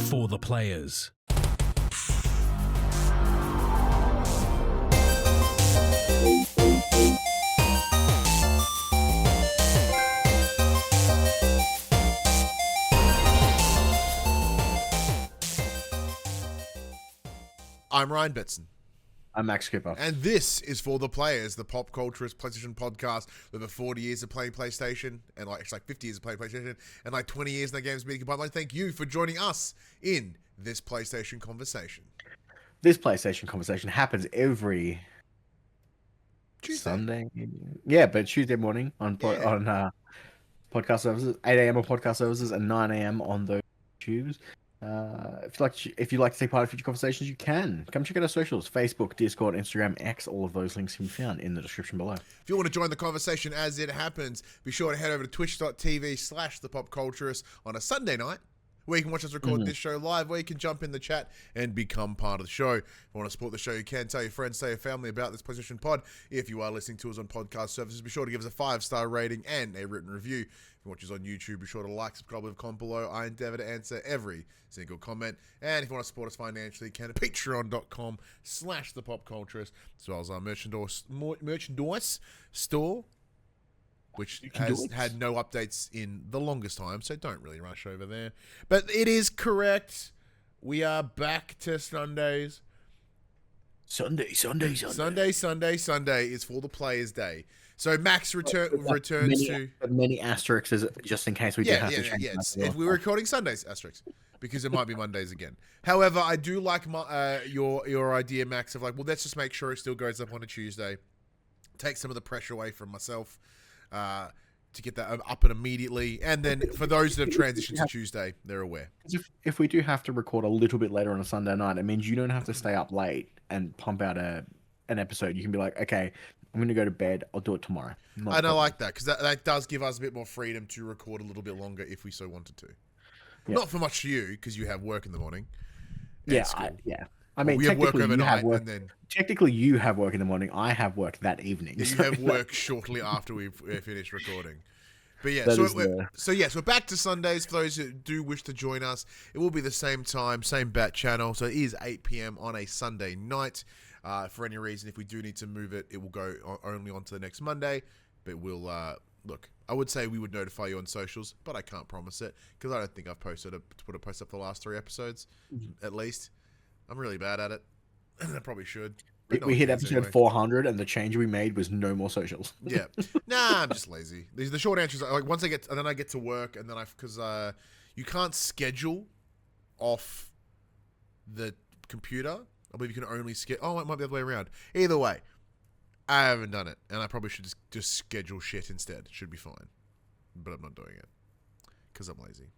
For the players. I'm Ryan Betson. I'm Max Skipper. And this is For the Players, the pop culturist PlayStation podcast with over 40 years of playing PlayStation, and it's like 50 years of playing PlayStation, and like 20 years in the games being combined. I'd like to thank you for joining us in this PlayStation conversation. This PlayStation conversation happens every Tuesday. Sunday. Yeah, but Tuesday morning on podcast services, 8 a.m. on podcast services, and 9 a.m. on those tubes. If you'd like to take part in future conversations, you can. Come check out our socials: Facebook, Discord, Instagram, X. All of those links can be found in the description below. If you want to join the conversation as it happens, be sure to head over to twitch.tv/thepopculturist on a Sunday night, where you can watch us record this show live, where you can jump in the chat and become part of the show. If you want to support the show, you can. Tell your friends, tell your family about this PlayStation pod. If you are listening to us on podcast services, be sure to give us a 5-star rating and a written review. If you watch us on YouTube, be sure to like, subscribe, leave a comment below. I endeavor to answer every single comment. And if you want to support us financially, you can at patreon.com/thepopculturist, as well as our merchandise store, which has had no updates in the longest time, so don't really rush over there. But it is correct. We are back to Sundays. Sunday is For the Players' Day. So Max returns to many asterisks, just in case we do have to change. If we're recording Sundays, asterisk, because it might be Mondays again. However, I do like your idea, Max, of like, well, let's just make sure it still goes up on a Tuesday. Take some of the pressure away from myself. To get that up and immediately, and then for those that have transitioned to Tuesday, they're aware. If we do have to record a little bit later on a Sunday night, it means you don't have to stay up late and pump out an episode. You can be like, okay, I'm going to go to bed. I'll do it tomorrow. I don't like that, because that does give us a bit more freedom to record a little bit longer if we so wanted to. Yeah. Not for much to you, because you have work in the morning. I mean, we have work technically, overnight, and then technically you have work in the morning. I have work that evening. Yeah, you have work shortly after we've finished recording. But yeah, so we're back to Sundays. For those who do wish to join us, it will be the same time, same bat channel. So it is 8 p.m. on a Sunday night. For any reason, if we do need to move it, it will go only on to the next Monday. But we'll look. I would say we would notify you on socials, but I can't promise it, because I don't think I've put a post up the last 3 episodes, at least. I'm really bad at it. I probably should. We hit episode 400, and the change we made was no more socials. Yeah. Nah, I'm just lazy. The short answer is, like, once I get to work, and then because you can't schedule off the computer. I believe you can only schedule. Oh, it might be the other way around. Either way, I haven't done it, and I probably should just schedule shit instead. It should be fine, but I'm not doing it because I'm lazy,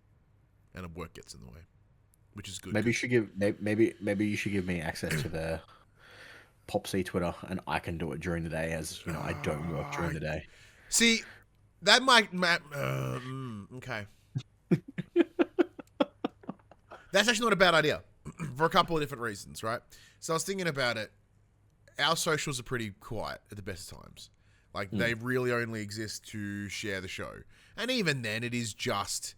and work gets in the way. Which is good. Maybe you should give me access to the PopC Twitter, and I can do it during the day, as you know I don't work during the day. See, that might okay. That's actually not a bad idea for a couple of different reasons, right? So I was thinking about it. Our socials are pretty quiet at the best of times. Like they really only exist to share the show, and even then, it is just.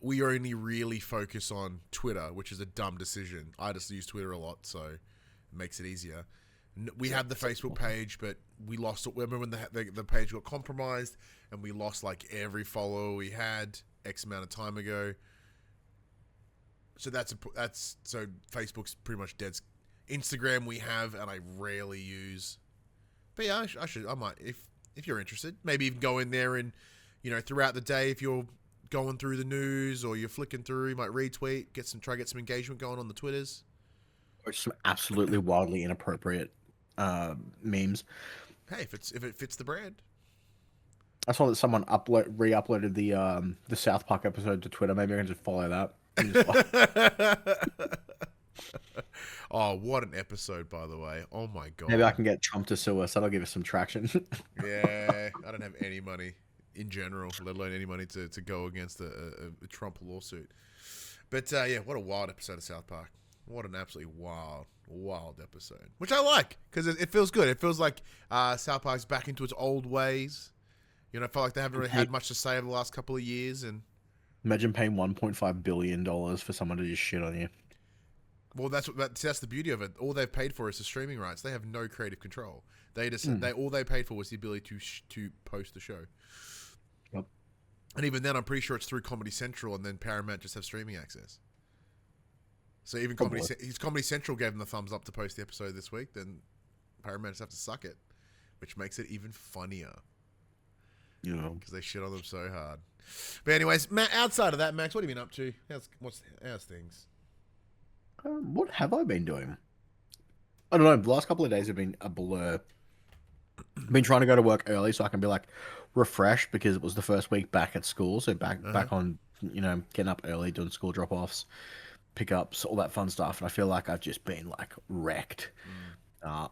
We only really focus on Twitter, which is a dumb decision. I just use Twitter a lot, so it makes it easier. We have the Facebook page, but we lost it. Remember when the page got compromised, and we lost like every follower we had X amount of time ago. So so Facebook's pretty much dead. Instagram we have, and I rarely use. But yeah, I might if you're interested. Maybe even go in there and throughout the day, if you're going through the news or you're flicking through, you might retweet, try to get some engagement going on the Twitters. Or some absolutely wildly inappropriate memes. Hey, if it fits the brand. I saw that someone re-uploaded the South Park episode to Twitter. Maybe I can just follow that. Oh, what an episode, by the way. Oh my god. Maybe I can get Trump to sue us. That'll give us some traction. Yeah, I don't have any money in general, let alone any money to go against a Trump lawsuit. But yeah, what a wild episode of South Park. What an absolutely wild episode. Which I like, because it feels good. It feels like South Park's back into its old ways. I feel like they haven't really had much to say over the last couple of years. And Imagine paying $1.5 billion for someone to just shit on you. Well, that's the beauty of it. All they've paid for is the streaming rights. They have no creative control. They just all they paid for was the ability to post the show. Yep. And even then, I'm pretty sure it's through Comedy Central, and then Paramount just have streaming access. So even Comedy Central gave them the thumbs up to post the episode this week. Then Paramount just have to suck it, which makes it even funnier. Yeah, because they shit on them so hard. But anyways, Matt, outside of that, Max, what have you been up to? How's things? What have I been doing? I don't know. The last couple of days have been a blur. I've been trying to go to work early so I can be like refreshed because it was the first week back at school. So back on, getting up early, doing school drop-offs, pickups, all that fun stuff. And I feel like I've just been like wrecked.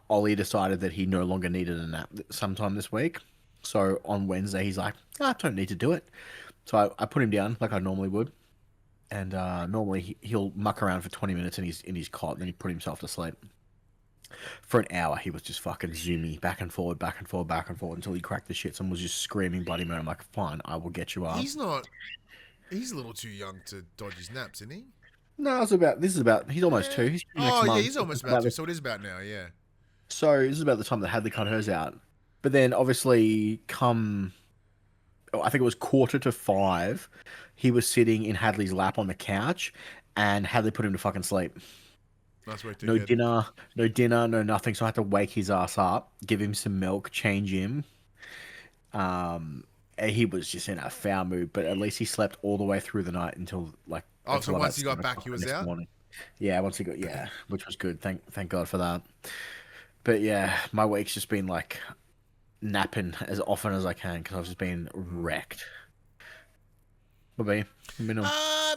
Ollie decided that he no longer needed a nap sometime this week. So on Wednesday, he's like, I don't need to do it. So I put him down like I normally would. And normally he'll muck around for 20 minutes in his cot, and then he put himself to sleep. For an hour, he was just fucking zoomy back and forward, back and forward, back and forward until he cracked the shits and was just screaming bloody murder. I'm like, fine, I will get you up. He's a little too young to dodge his naps, isn't he? No, he's almost 2. He's next month. He's almost about 2, so it is about now, yeah. So this is about the time that Hadley cut hers out. But then obviously I think it was 4:45, he was sitting in Hadley's lap on the couch, and Hadley put him to fucking sleep. Nice way to no dinner, no nothing. So I had to wake his ass up, give him some milk, change him. And he was just in a foul mood, but at least he slept all the way through the night until like. Oh, so once he got back, he was out. Morning. Yeah, once he got which was good. Thank God for that. But yeah, my week's just been like napping as often as I can because I've just been wrecked. What about you?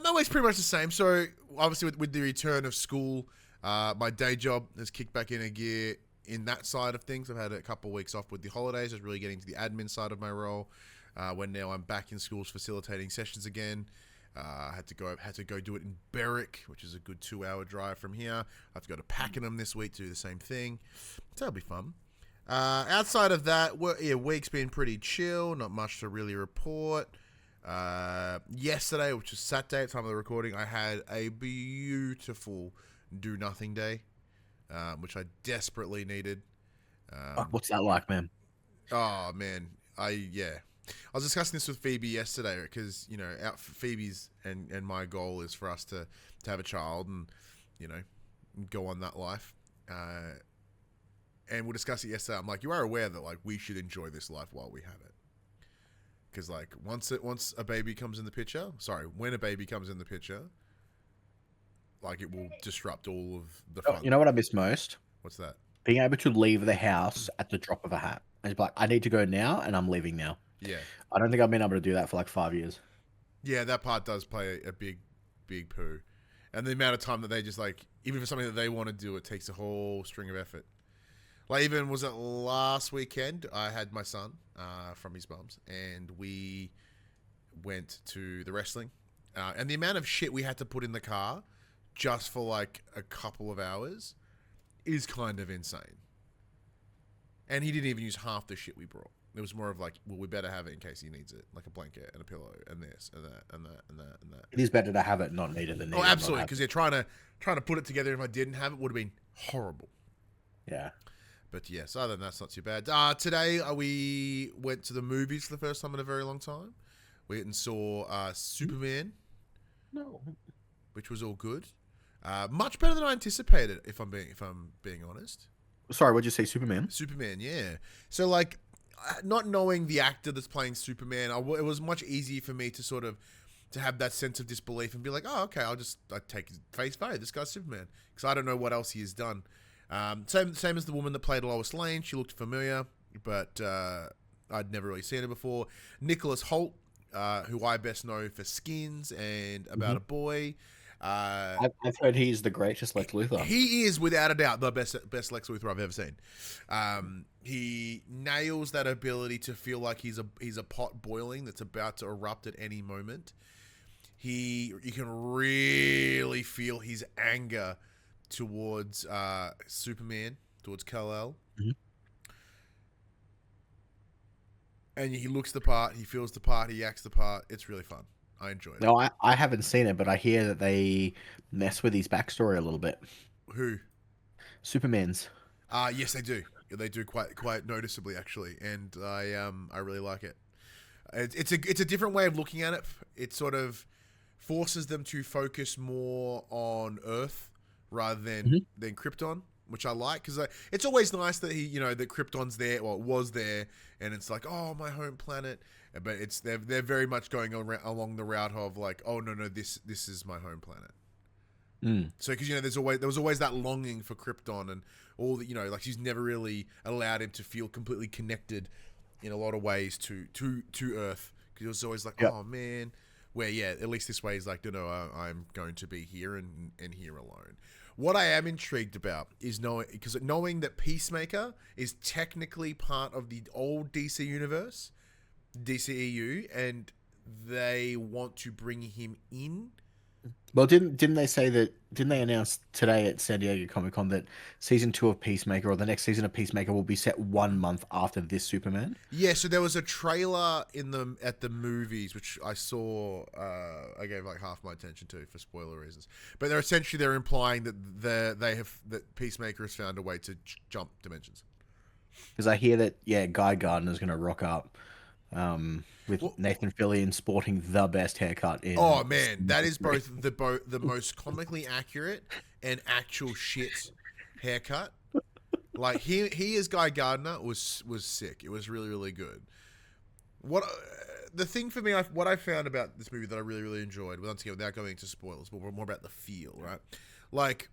My week's pretty much the same. So obviously with the return of school, my day job has kicked back in a gear in that side of things. I've had a couple of weeks off with the holidays. I was really getting to the admin side of my role. When now I'm back in schools facilitating sessions again. I had to go do it in Berwick, which is a good 2-hour drive from here. I have to go to Pakenham this week to do the same thing. So that'll be fun. Outside of that, week's been pretty chill. Not much to really report. Yesterday, which was Saturday at the time of the recording, I had a beautiful do-nothing day, which I desperately needed. What's that like, man? Oh, man. I was discussing this with Phoebe yesterday because, Phoebe's and my goal is for us to have a child and, go on that life. And we'll discuss it yesterday. I'm like, you are aware that, like, we should enjoy this life while we have it. Because, like, once a baby comes in the picture, when a baby comes in the picture, like, it will disrupt all of the fun. You know what I miss most? What's that? Being able to leave the house at the drop of a hat. And it's like, I need to go now, and I'm leaving now. Yeah. I don't think I've been able to do that for like 5 years. Yeah, that part does play a big, big poo. And the amount of time that they just, like, even for something that they want to do, it takes a whole string of effort. Like, even, was it last weekend, I had my son from his mum's, and we went to the wrestling. And the amount of shit we had to put in the car just for, like, a couple of hours is kind of insane. And he didn't even use half the shit we brought. It was more of like, well, we better have it in case he needs it, like a blanket and a pillow and this and that and that and that and that. It is better to have it, not need it, than need it. Oh, absolutely, because they're trying to put it together. If I didn't have it, would have been horrible. Yeah. But yes, other than that's not too bad. Today we went to the movies for the first time in a very long time. We went and saw Superman. No. Which was all good. Much better than I anticipated, if I'm being honest. Sorry, what'd you say, Superman? Superman, yeah. So, like, not knowing the actor that's playing Superman, it was much easier for me to sort of to have that sense of disbelief and be like, oh, okay, I take his face value. This guy's Superman, because I don't know what else he has done. Same as the woman that played Lois Lane. She looked familiar, but I'd never really seen her before. Nicholas Hoult, who I best know for Skins and About a Boy. I've heard he's the greatest Lex Luthor. He is, without a doubt, the best Lex Luthor I've ever seen. He nails that ability to feel like he's a pot boiling that's about to erupt at any moment. You can really feel his anger towards Superman, towards Kal-El. Mm-hmm. And he looks the part, he feels the part, he acts the part. It's really fun. I enjoyed it. No, I haven't seen it, but I hear that they mess with his backstory a little bit. Who? Superman's. Yes, they do. They do quite noticeably actually, and I really like it. It's a different way of looking at it. It sort of forces them to focus more on Earth rather than Krypton, which I like because it's always nice that that Krypton's there or was there, and it's like, oh, my home planet. But they're very much going along the route of like, oh no, this is my home planet. So because there was always that longing for Krypton and all that, like she's never really allowed him to feel completely connected in a lot of ways to Earth, because it was always like, oh man, where at least this way is like, no, I'm going to be here and here alone. What I am intrigued about is knowing that Peacemaker is technically part of the old DC universe, DCEU, and they want to bring him in. Well, didn't they say that? Didn't they announce today at San Diego Comic-Con that season 2 of Peacemaker, or the next season of Peacemaker, will be set 1 month after this Superman? Yeah, so there was a trailer at the movies which I saw. I gave like half my attention to for spoiler reasons, but they're implying that that Peacemaker has found a way to jump dimensions. Because I hear that Guy Gardner's going to rock up. With Nathan Fillion sporting the best haircut in. Oh man, that is both the most comically accurate and actual shit haircut. Like he as Guy Gardner was sick. It was really, really good. What the thing for me, what I found about this movie that I really, really enjoyed, once again without going into spoilers, but more about the feel, right? Like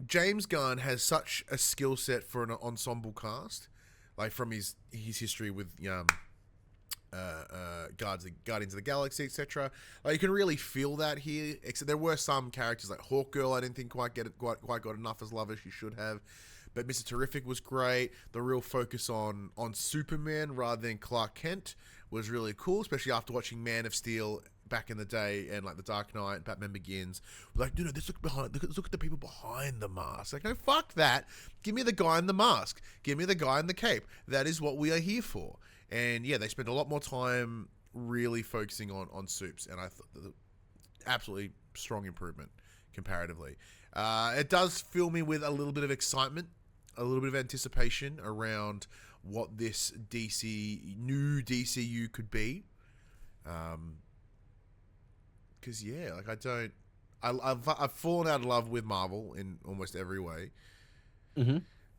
James Gunn has such a skill set for an ensemble cast, like from his history with Guardians of the Galaxy, etc. Like you can really feel that here. Except there were some characters like Hawkgirl, I didn't think quite got enough as love as she should have. But Mr. Terrific was great. The real focus on Superman rather than Clark Kent was really cool, especially after watching Man of Steel back in the day and like The Dark Knight, Batman Begins. Like, no, let's look at the people behind the mask. Like, no, fuck that. Give me the guy in the mask. Give me the guy in the cape. That is what we are here for. And yeah, they spent a lot more time really focusing on Supes, and I thought absolutely strong improvement comparatively. It does fill me with a little bit of excitement, a little bit of anticipation around what this new DCU could be. Because I've fallen out of love with Marvel in almost every way.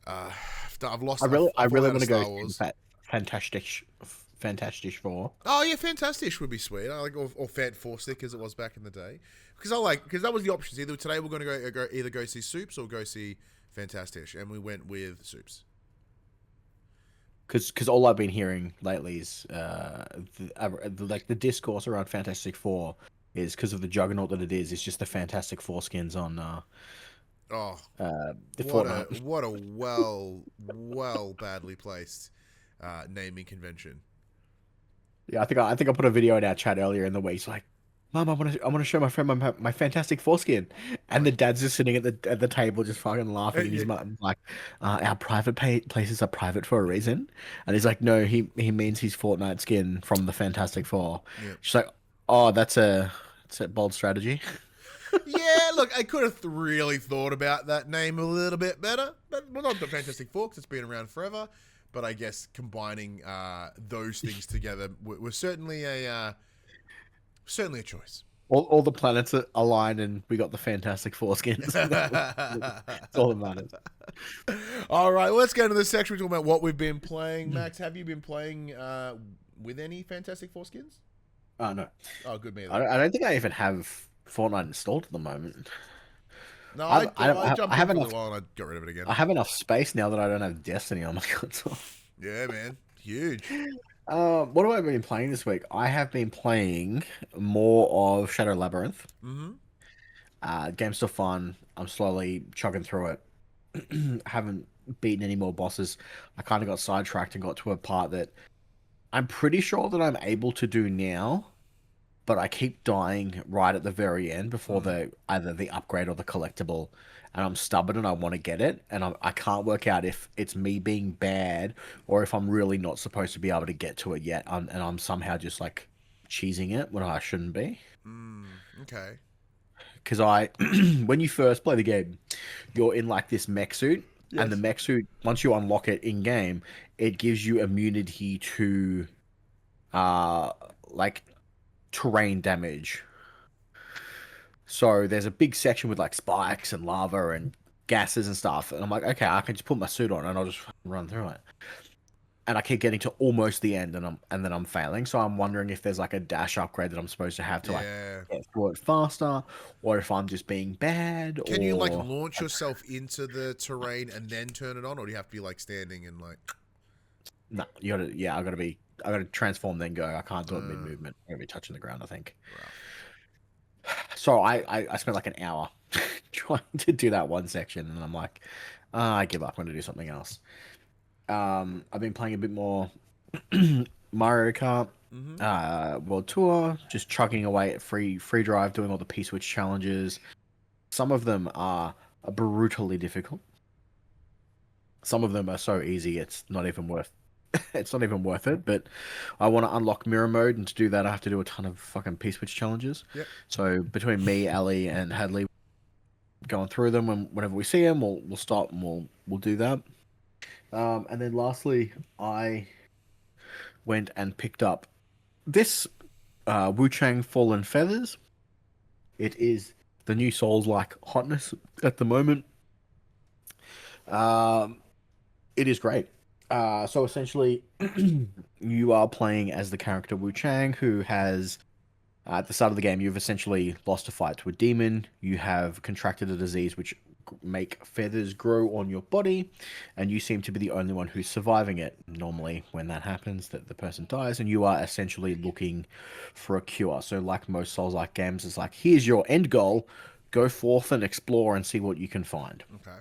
I've lost. I really want to go to Fantastic Four. Oh yeah, Fantastic would be sweet. I like or Fant Four-Stick as it was back in the day. Because that was the options. Either today we're going to either go see Supes or go see Fantastic, and we went with Supes. Because all I've been hearing lately is the discourse around Fantastic Four is because of the juggernaut that it is. It's just the Fantastic Four skins on. What a well badly placed naming convention. Yeah, I think I put a video in our chat earlier in the week. He's like, "Mom, I want to show my friend my Fantastic Foreskin," and the dad's just sitting at the table just fucking laughing, and his mum's like, "Our private places are private for a reason," and he's like, "No, he means his Fortnite skin from the Fantastic Four." Yep. She's like, "Oh, that's a bold strategy." Yeah, look, I could have really thought about that name a little bit better, but not the Fantastic Four because it's been around forever. But I guess combining those things together was certainly a choice. All the planets are aligned, and we got the Fantastic Four skins. That's all that matters. All right, let's go to the section. We're talking about what we've been playing. Max, have you been playing with any Fantastic Four skins? No. Oh, good man. I don't think I even have Fortnite installed at the moment. No, I have in enough. For a while and I got rid of it again. I have enough space now that I don't have Destiny on my console. Yeah, man, huge. What have I been playing this week? I have been playing more of Shadow Labyrinth. Game's still fun. I'm slowly chugging through it. Haven't beaten any more bosses. I kind of got sidetracked and got to a part that I'm pretty sure that I'm able to do now, but I keep dying right at the very end before either the upgrade or the collectible, and I'm stubborn and I want to get it, and I can't work out if it's me being bad or if I'm really not supposed to be able to get to it yet, and I'm somehow just like cheesing it when I shouldn't be. Okay. Because when you first play the game, you're in like this mech suit, and the Yes. mech suit, once you unlock it in game, it gives you immunity to, uh, like terrain damage. So there's a big section with like spikes and lava and gases and stuff, and I'm like, okay, I can just put my suit on and I'll just run through it. And I keep getting to almost the end, and then I'm failing. So I'm wondering if there's like a dash upgrade that I'm supposed to have to like Yeah. get through it faster, or if I'm just being bad, Can you like or launch yourself into the terrain and then turn it on, or do you have to be like standing and like? no, you gotta, yeah, I gotta transform then go. I can't do it mid Uh, movement. I'm gonna be touching the ground, I think. rough. So I spent like an hour trying to do that one section, and I'm like, I give up. I'm gonna do something else. I've been playing a bit more Mario Kart, Mm-hmm. World Tour, just chugging away at free drive, doing all the P-Switch challenges. Some of them are brutally difficult. Some of them are so easy it's not even worth it's not even worth it. But I want to unlock mirror mode, and to do that, I have to do a ton of fucking P-Switch challenges. Yep. So between me, Ali, and Hadley, going through them, and whenever we see them, we'll stop and we'll do that. And then lastly, I went and picked up this Wuchang Fallen Feathers. It is the new Souls-like hotness at the moment. Um, it is great. So essentially, you are playing as the character Wuchang, who has, at the start of the game, you've essentially lost a fight to a demon. You have contracted a disease which make feathers grow on your body, and you seem to be the only one who's surviving it. Normally, when that happens, that the person dies, and you are essentially looking for a cure. So, like most Souls-like games, it's like, here's your end goal. Go forth and explore and see what you can find. Okay.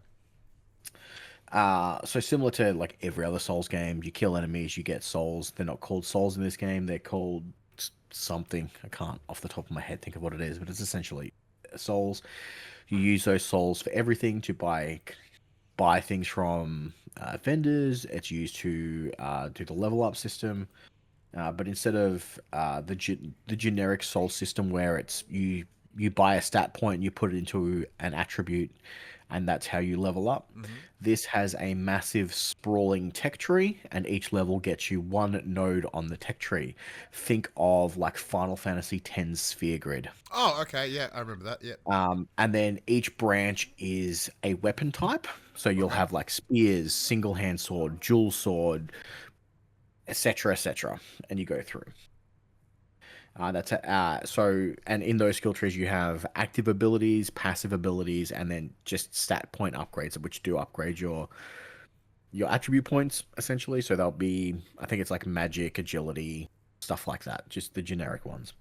So similar to like every other Souls game, you kill enemies, you get souls. They're not called souls in this game. They're called something. I can't off the top of my head think of what it is, but it's essentially souls. You use those souls for everything, to buy things from vendors. It's used to do the level up system. But instead of the generic soul system where it's you buy a stat point and you put it into an attribute, and that's how you level up. Mm-hmm. This has a massive sprawling tech tree, and each level gets you one node on the tech tree. Think of like Final Fantasy X sphere grid. Oh, okay. Yeah, I remember that. Yeah. And then each branch is a weapon type. So you'll Okay. have like spears, single hand sword, dual sword, etc., etc., and you go through. And in those skill trees you have active abilities, passive abilities, and then just stat point upgrades, which do upgrade your attribute points essentially. So they'll be, I think it's like magic, agility, stuff like that, just the generic ones.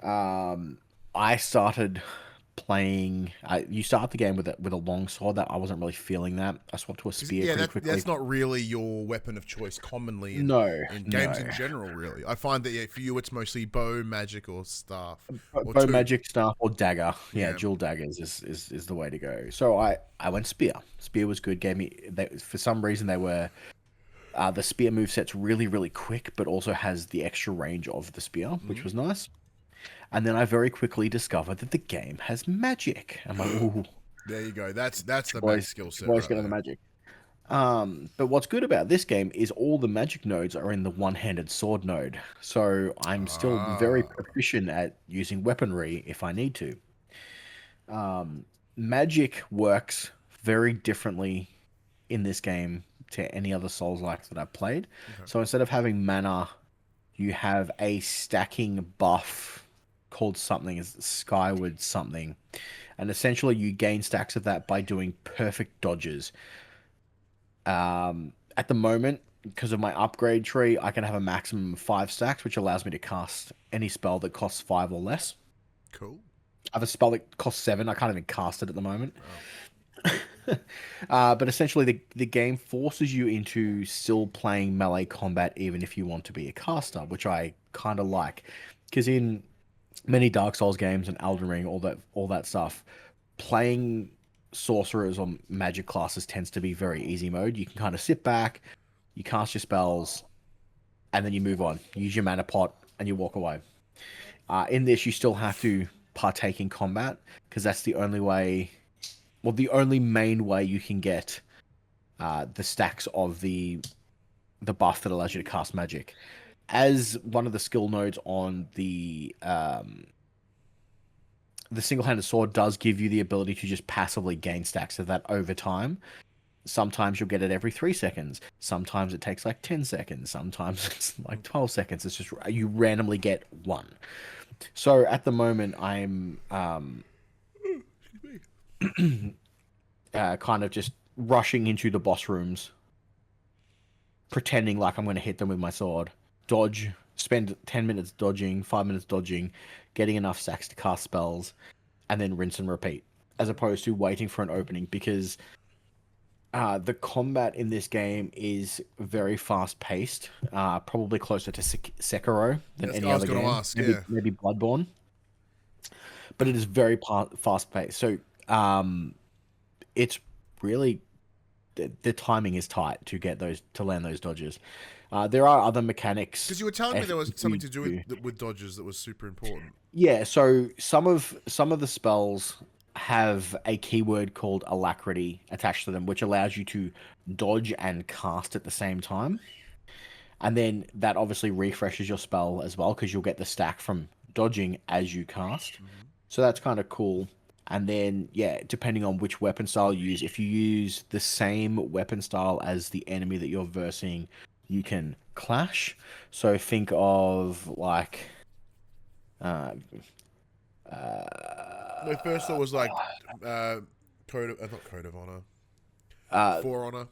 I started playing. You start the game with a long sword. That I wasn't really feeling that. I swapped to a spear Yeah, pretty quickly. that's not really your weapon of choice commonly in No, games no. in general. Really, I find that, yeah, for you it's mostly bow, magic, or staff, or Bow, two. magic, staff, or dagger. Yeah, Yeah. dual daggers is the way to go. So I went spear. Spear was good. Gave me for some reason they were. The spear moveset's really, really quick, but also has the extra range of the spear, which was nice. And then I very quickly discovered that the game has magic. I'm like, ooh, There you go. That's the max boys, skill set boys right get on the there. magic. But what's good about this game is all the magic nodes are in the one-handed sword node. So I'm still very Ah. proficient at using weaponry if I need to. Magic works very differently in this game to any other Souls-like that I've played. Okay. So instead of having mana, you have a stacking buff called something as Skyward something. And essentially you gain stacks of that by doing perfect dodges. At the moment, because of my upgrade tree, I can have a maximum of 5 stacks, which allows me to cast any spell that costs 5 or less. Cool. I have a spell that costs 7. I can't even cast it at the moment. Oh. But essentially, the game forces you into still playing melee combat, even if you want to be a caster, which I kind of like. Because in many Dark Souls games and Elden Ring, all that stuff, playing sorcerers or magic classes tends to be very easy mode. You can kind of sit back, you cast your spells, and then you move on. You use your mana pot, and you walk away. In this, you still have to partake in combat because that's the only way, well, the only main way you can get the stacks of the buff that allows you to cast magic. As one of the skill nodes on the single-handed sword does give you the ability to just passively gain stacks of that over time. Sometimes you'll get it every 3 seconds. Sometimes it takes like 10 seconds. Sometimes it's like 12 seconds. It's just you randomly get one. So at the moment, I'm kind of just rushing into the boss rooms, pretending like I'm going to hit them with my sword, dodge, spend 10 minutes dodging, 5 minutes dodging, getting enough stacks to cast spells, and then rinse and repeat, as opposed to waiting for an opening, because the combat in this game is very fast-paced, probably closer to Sekiro than any other game. Maybe Bloodborne. But it is very fast-paced. So it's really... The timing is tight to land those dodges. There are other mechanics. Because you were telling me there was something to do with dodges that was super important. Yeah, so some of the spells have a keyword called alacrity attached to them, which allows you to dodge and cast at the same time. And then that obviously refreshes your spell as well, because you'll get the stack from dodging as you cast. Mm-hmm. So that's kind of cool. And then, yeah, depending on which weapon style you use, if you use the same weapon style as the enemy that you're versing, you can clash. So think of, like... My first thought was like not Code of Honor, For Honor.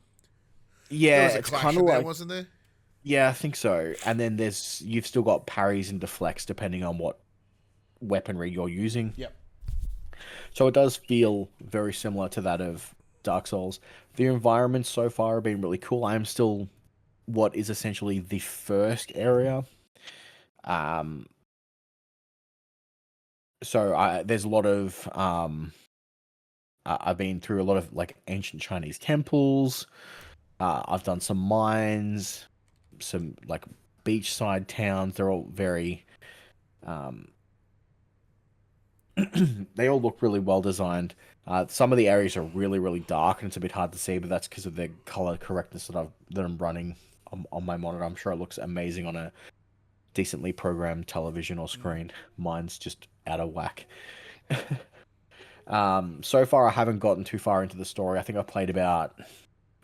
Yeah, there was a clash in there, wasn't there? Yeah, I think so. And then you've still got parries and deflects depending on what weaponry you're using. Yep. So it does feel very similar to that of Dark Souls. The environments so far have been really cool. I am still what is essentially the first area. So there's a lot of I've been through a lot of like ancient Chinese temples. I've done some mines, some like beachside towns. They're all very they all look really well designed. Some of the areas are really, really dark and it's a bit hard to see, but that's because of the color correctness that I'm running on my monitor. I'm sure it looks amazing on a decently programmed television or screen. Mine's just out of whack. So far I haven't gotten too far into the story. I think I've played about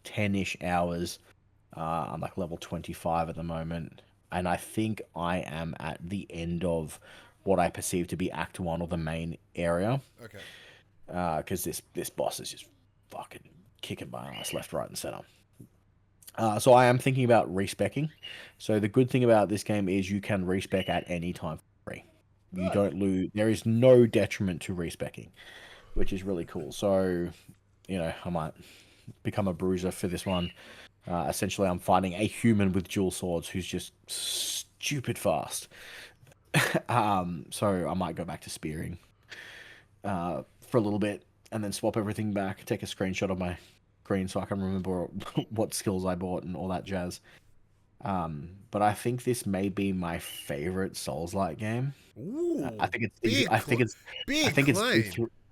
10-ish hours. I'm like level 25 at the moment, and I think I am at the end of what I perceive to be Act 1 or the main area. Okay. Because this boss is just fucking kicking my ass left, right, and center. So I am thinking about respecking. So the good thing about this game is you can respec at any time for free. You don't lose. There is no detriment to respecking, which is really cool. So, I might become a bruiser for this one. Essentially, I'm fighting a human with dual swords who's just stupid fast. So I might go back to spearing for a little bit and then swap everything back, take a screenshot of my screen so I can remember what skills I bought and all that jazz. But I think this may be my favorite Souls-like game. Ooh, I think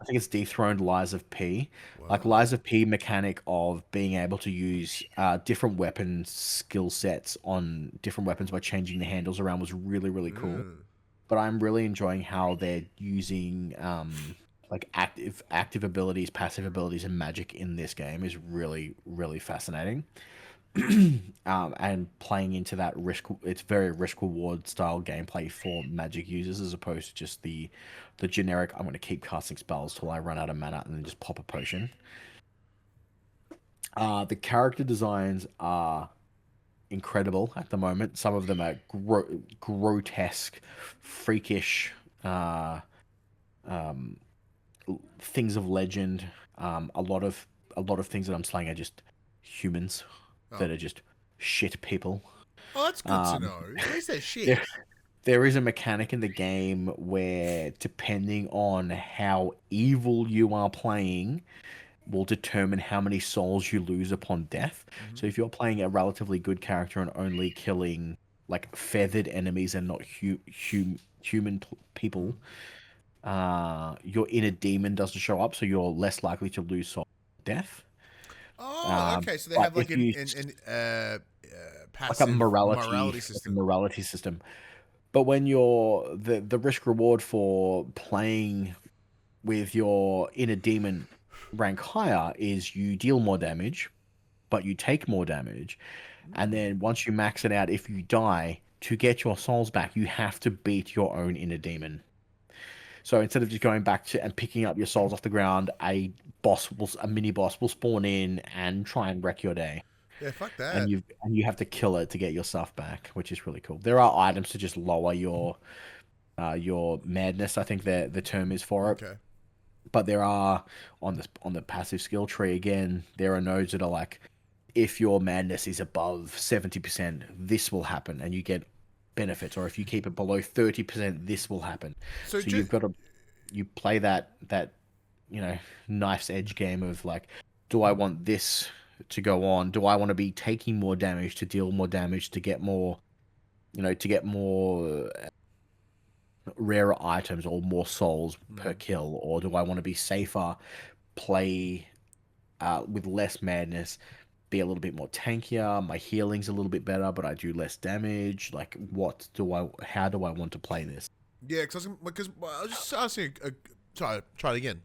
it's dethroned Lies of P. Wow. Like Lies of P mechanic of being able to use different weapon skill sets on different weapons by changing the handles around was really, really cool. But I'm really enjoying how they're using like active abilities, passive abilities, and magic in this game is really, really fascinating. And playing into that it's very risk reward style gameplay for magic users as opposed to just the generic I'm going to keep casting spells till I run out of mana and then just pop a potion. The character designs are incredible at the moment. Some of them are grotesque, freakish, things of legend. A lot of things that I'm slaying are just humans that are just shit people. Oh, that's good to know. At least they're shit. There is a mechanic in the game where, depending on how evil you are playing, will determine how many souls you lose upon death. Mm-hmm. So if you're playing a relatively good character and only killing like feathered enemies and not human people, your inner demon doesn't show up, so you're less likely to lose soul death. Oh, okay. So they But have like if you like a passive morality like a system. morality system, but when you're the risk reward for playing with your inner demon rank higher is you deal more damage, but you take more damage. And then once you max it out, if you die, to get your souls back, you have to beat your own inner demon. So instead of just going back to and picking up your souls off the ground, a mini boss will spawn in and try and wreck your day. Yeah, fuck And that. you have to kill it to get your stuff back, which is really cool. There are items to just lower your madness, I think the term is for it. Okay. But there are on the passive skill tree again, there are nodes that are like, if your madness is above 70%, this will happen and you get benefits, or if you keep it below 30%, this will happen. So So you've got to you play that knife's edge game of like, do I want this to go on? Do I want to be taking more damage to deal more damage to get more, to get more rarer items or more souls per kill, or do I want to be safer, play with less madness, be a little bit more tankier, my healing's a little bit better, but I do less damage? Like, how do I want to play this? yeah, because I was just asking. Try it again.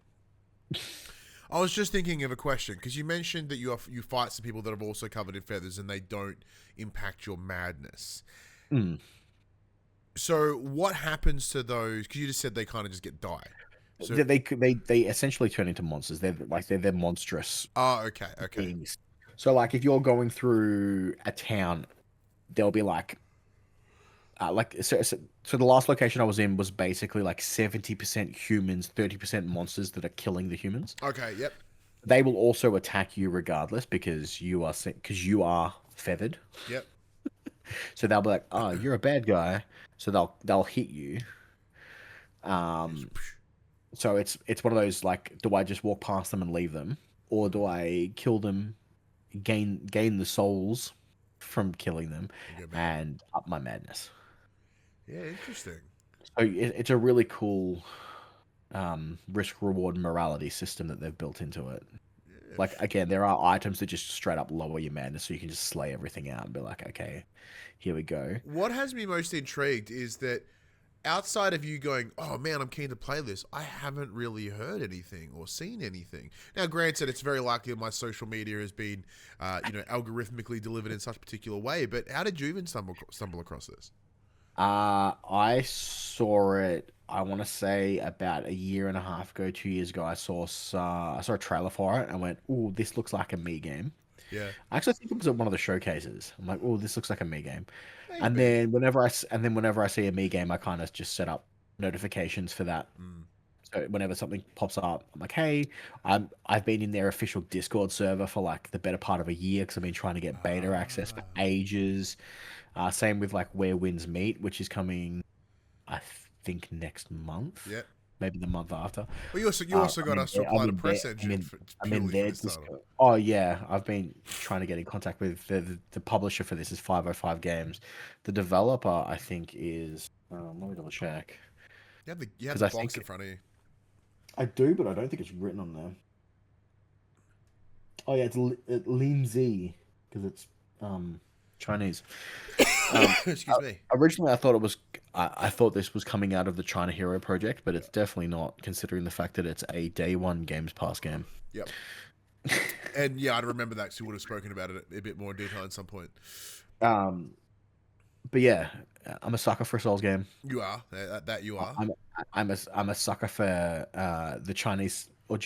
I was just thinking of a question because you mentioned that you fight some people that are also covered in feathers and they don't impact your madness. Mm. So what happens to those? Because you just said they kind of just die. So They essentially turn into monsters. They're monstrous okay. beings. So like if you're going through a town, there'll be so the last location I was in was basically like 70% humans, 30% monsters that are killing the humans. Okay, yep. They will also attack you regardless because you are feathered. Yep. So they'll be like, "Oh, you're a bad guy," so they'll hit you. So it's one of those like, do I just walk past them and leave them, or do I kill them, gain the souls from killing them, and up my madness? Yeah, interesting. So it's a really cool risk reward morality system that they've built into it. Yeah. Like again, there are items that just straight up lower your madness, so you can just slay everything out and be like, okay, here we go. What has me most intrigued is that outside of you going, oh man, I'm keen to play this, I haven't really heard anything or seen anything. Now, granted, it's very likely that my social media has been, algorithmically delivered in such a particular way. But how did you even stumble across this? I saw it. I want to say about a year and a half ago, 2 years ago. I saw a trailer for it and went, "Oh, this looks like a me game." Yeah. I actually think it was at one of the showcases. I'm like, "Oh, this looks like a me game." Maybe. And then whenever I see a me game, I kind of just set up notifications for that. So whenever something pops up, I'm like, "Hey, I've been in their official Discord server for like the better part of a year because I've been trying to get beta access for ages." Same with like Where Winds Meet, which is coming, I think, next month. Yeah. Maybe the month after. But you also got us to apply the press engine purely for this title. Oh yeah, I've been trying to get in contact with the publisher for this is 505 Games. The developer, I think, is let me double check. You have the box in front of you. I do, but I don't think it's written on there. Oh yeah, it's Lindsay because it's Chinese. Excuse me. Originally, I thought this was coming out of the China Hero project, but it's definitely not, considering the fact that it's a day one Games Pass game. Yep. And yeah, I'd remember that because we would have spoken about it a bit more in detail at some point. But yeah, I'm a sucker for a Souls game. You are that you are. I'm a sucker for the Chinese or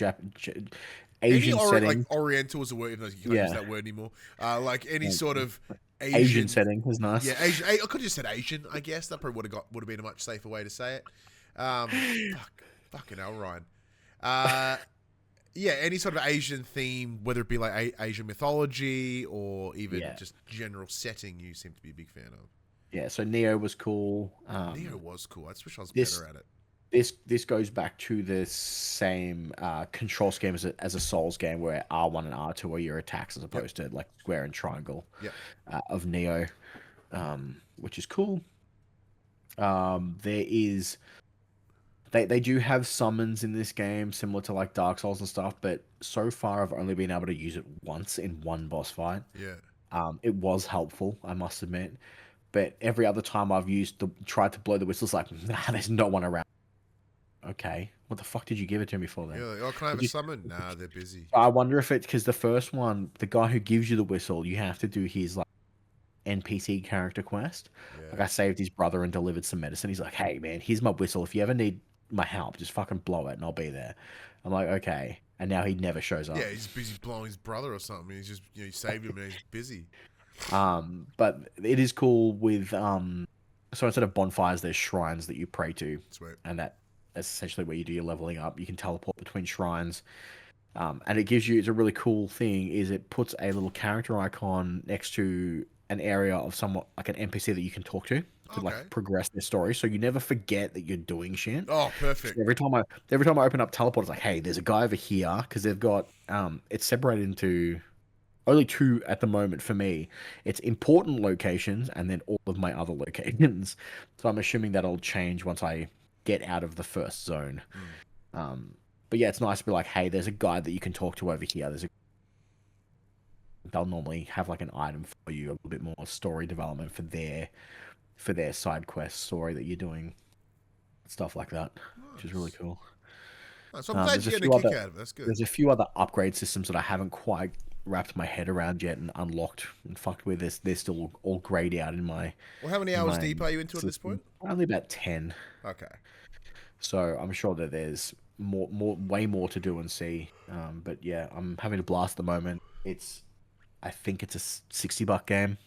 Asian setting. Like Oriental is a word, even though you can't use that word anymore. Like any sort of Asian setting is nice. Yeah, Asian. I could have just said Asian. I guess that probably would have been a much safer way to say it. Fucking hell, Ryan. Yeah, any sort of Asian theme, whether it be like Asian mythology or even just general setting, you seem to be a big fan of. Yeah, so Neo was cool. Neo was cool. I just wish I was better at it. This goes back to the same control scheme as a Souls game, where R1 and R2 are your attacks as opposed to like square and triangle of Neo. which is cool. There is they do have summons in this game, similar to like Dark Souls and stuff, but so far I've only been able to use it once in one boss fight. Yeah. It was helpful, I must admit, but every other time I've tried to blow the whistle, it's like, nah, there's no one around. Okay, what the fuck did you give it to me for then? Yeah. Like, oh, can I have a summon? Nah, they're busy. I wonder if it's because the first one, the guy who gives you the whistle, you have to do his like NPC character quest. Yeah. Like I saved his brother and delivered some medicine. He's like, hey man, here's my whistle. If you ever need my help, just fucking blow it and I'll be there. I'm like, okay. And now he never shows up. Yeah, he's busy blowing his brother or something. He's just, you saved him and he's busy. But it is cool with so instead of bonfires, there's shrines that you pray to. Sweet. And that's essentially where you do your leveling up. You can teleport between shrines. And it gives you, it's a really cool thing, is it puts a little character icon next to an area of somewhat like an NPC that you can talk to like progress their story, so you never forget that you're doing shit. Oh, perfect. So every time I open up teleport, it's like, hey, there's a guy over here, because they've got it's separated into only two at the moment for me. It's important locations and then all of my other locations. So I'm assuming that'll change once I get out of the first zone. But yeah, it's nice to be like, hey, there's a guy that you can talk to over here. They'll normally have like an item for you, a little bit more story development for their side quest story that you're doing, stuff like that, which is really cool. So I'm glad you're getting a kick out of it. That's good. There's a few other upgrade systems that I haven't quite wrapped my head around yet and unlocked and fucked with. They're still all grayed out in my. Well, how many hours deep are you into at this point? Only about 10. Okay. So I'm sure that there's way more to do and see. But yeah, I'm having a blast at the moment. I think it's a $60 game.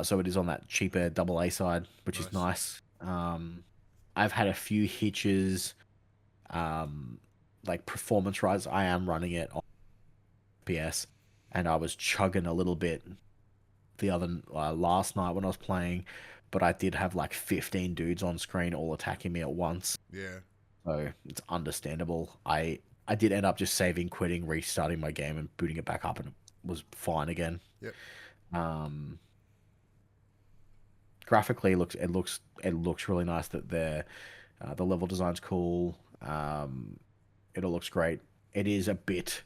So it is on that cheaper AA side, which is nice. I've had a few hitches, like performance rise. I am running it on PS, and I was chugging a little bit the other last night when I was playing, but I did have like 15 dudes on screen all attacking me at once. Yeah. So it's understandable. I did end up just saving, quitting, restarting my game, and booting it back up, and it was fine again. Yep. Graphically, it looks really nice. That the level design's cool. It all looks great. It is a bit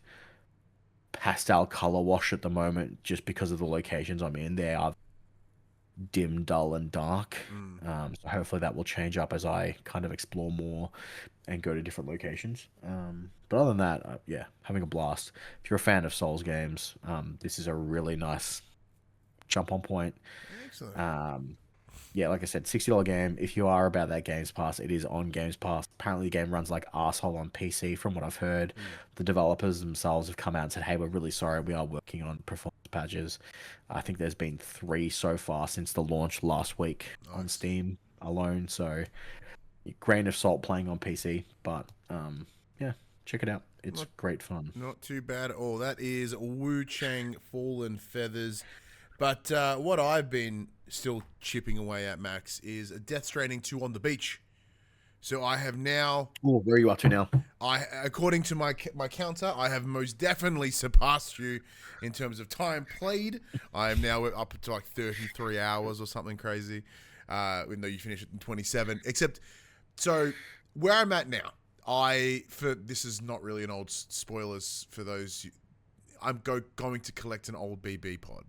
pastel color wash at the moment, just because of the locations I'm in. They are dim, dull, and dark. So hopefully that will change up as I kind of explore more and go to different locations. But other than that, yeah, having a blast. If you're a fan of Souls games, this is a really nice jump on point. Excellent. Yeah, like I said, $60 game. If you are about that Games Pass, it is on Games Pass. Apparently the game runs like arsehole on PC from what I've heard. The developers themselves have come out and said, hey, we're really sorry, we are working on performance patches. I think there's been 3 so far since the launch last week on Steam alone, so grain of salt playing on PC, but yeah, check it out. It's great fun. Not too bad at all. That is Wuchang Fallen Feathers. But what I've been still chipping away at, Max, is Death Stranding 2 on the beach. So I have now... Oh, where are you up to now? According to my counter, I have most definitely surpassed you in terms of time played. I am now up to like 33 hours or something crazy, even though you finished it in 27. Except, so where I'm at now, this is not really an old spoilers for those. I'm going to collect an old BB pod.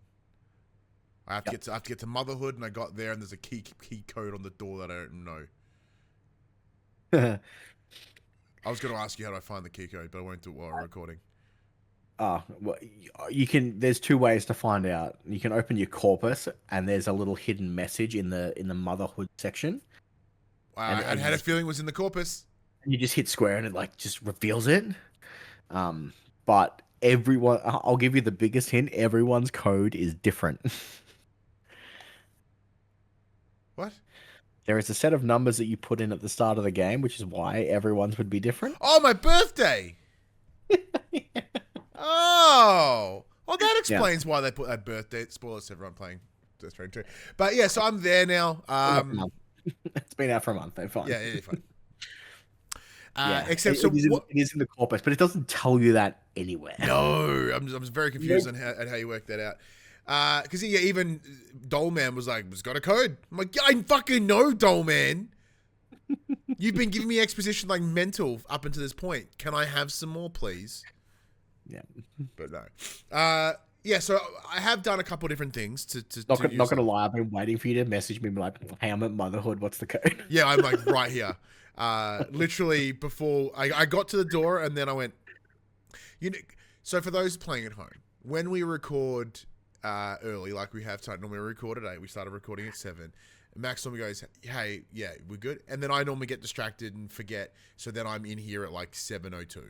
I have to get to motherhood, and I got there, and there's a key code on the door that I don't know. I was going to ask you how do I find the key code, but I won't do it while we're recording. Well, you can. There's 2 ways to find out. You can open your corpus, and there's a little hidden message in the motherhood section. I had a feeling it was in the corpus. And you just hit square, and it like just reveals it. But everyone, I'll give you the biggest hint. Everyone's code is different. What? There is a set of numbers that you put in at the start of the game, which is why everyone's would be different. Oh, my birthday! Oh! Well, that explains why they put that birthday. Spoilers to everyone playing Death Stranding 2. But yeah, so I'm there now. It's been out for a month. They're fine. Yeah, fine. Except it is in the corpus, but it doesn't tell you that anywhere. No, I'm very confused on how you work that out. Because yeah, even Dollman was like, "Was got a code?" I'm like, yeah, "I fucking know, Dollman. You've been giving me exposition like mental up until this point. Can I have some more, please?" Yeah. But no. Yeah, so I have done a couple different things to Not use gonna them. lie, I've been waiting for you to message me like, "Hey, I'm at Motherhood. What's the code?" Yeah, I'm like right here. Literally before I got to the door and then I went, you know, so for those playing at home, when we record early, like we have time, normally we record at 8, we started recording at 7. Max normally goes, "Hey, yeah, we're good." And then I normally get distracted and forget, so then I'm in here at like 7:02.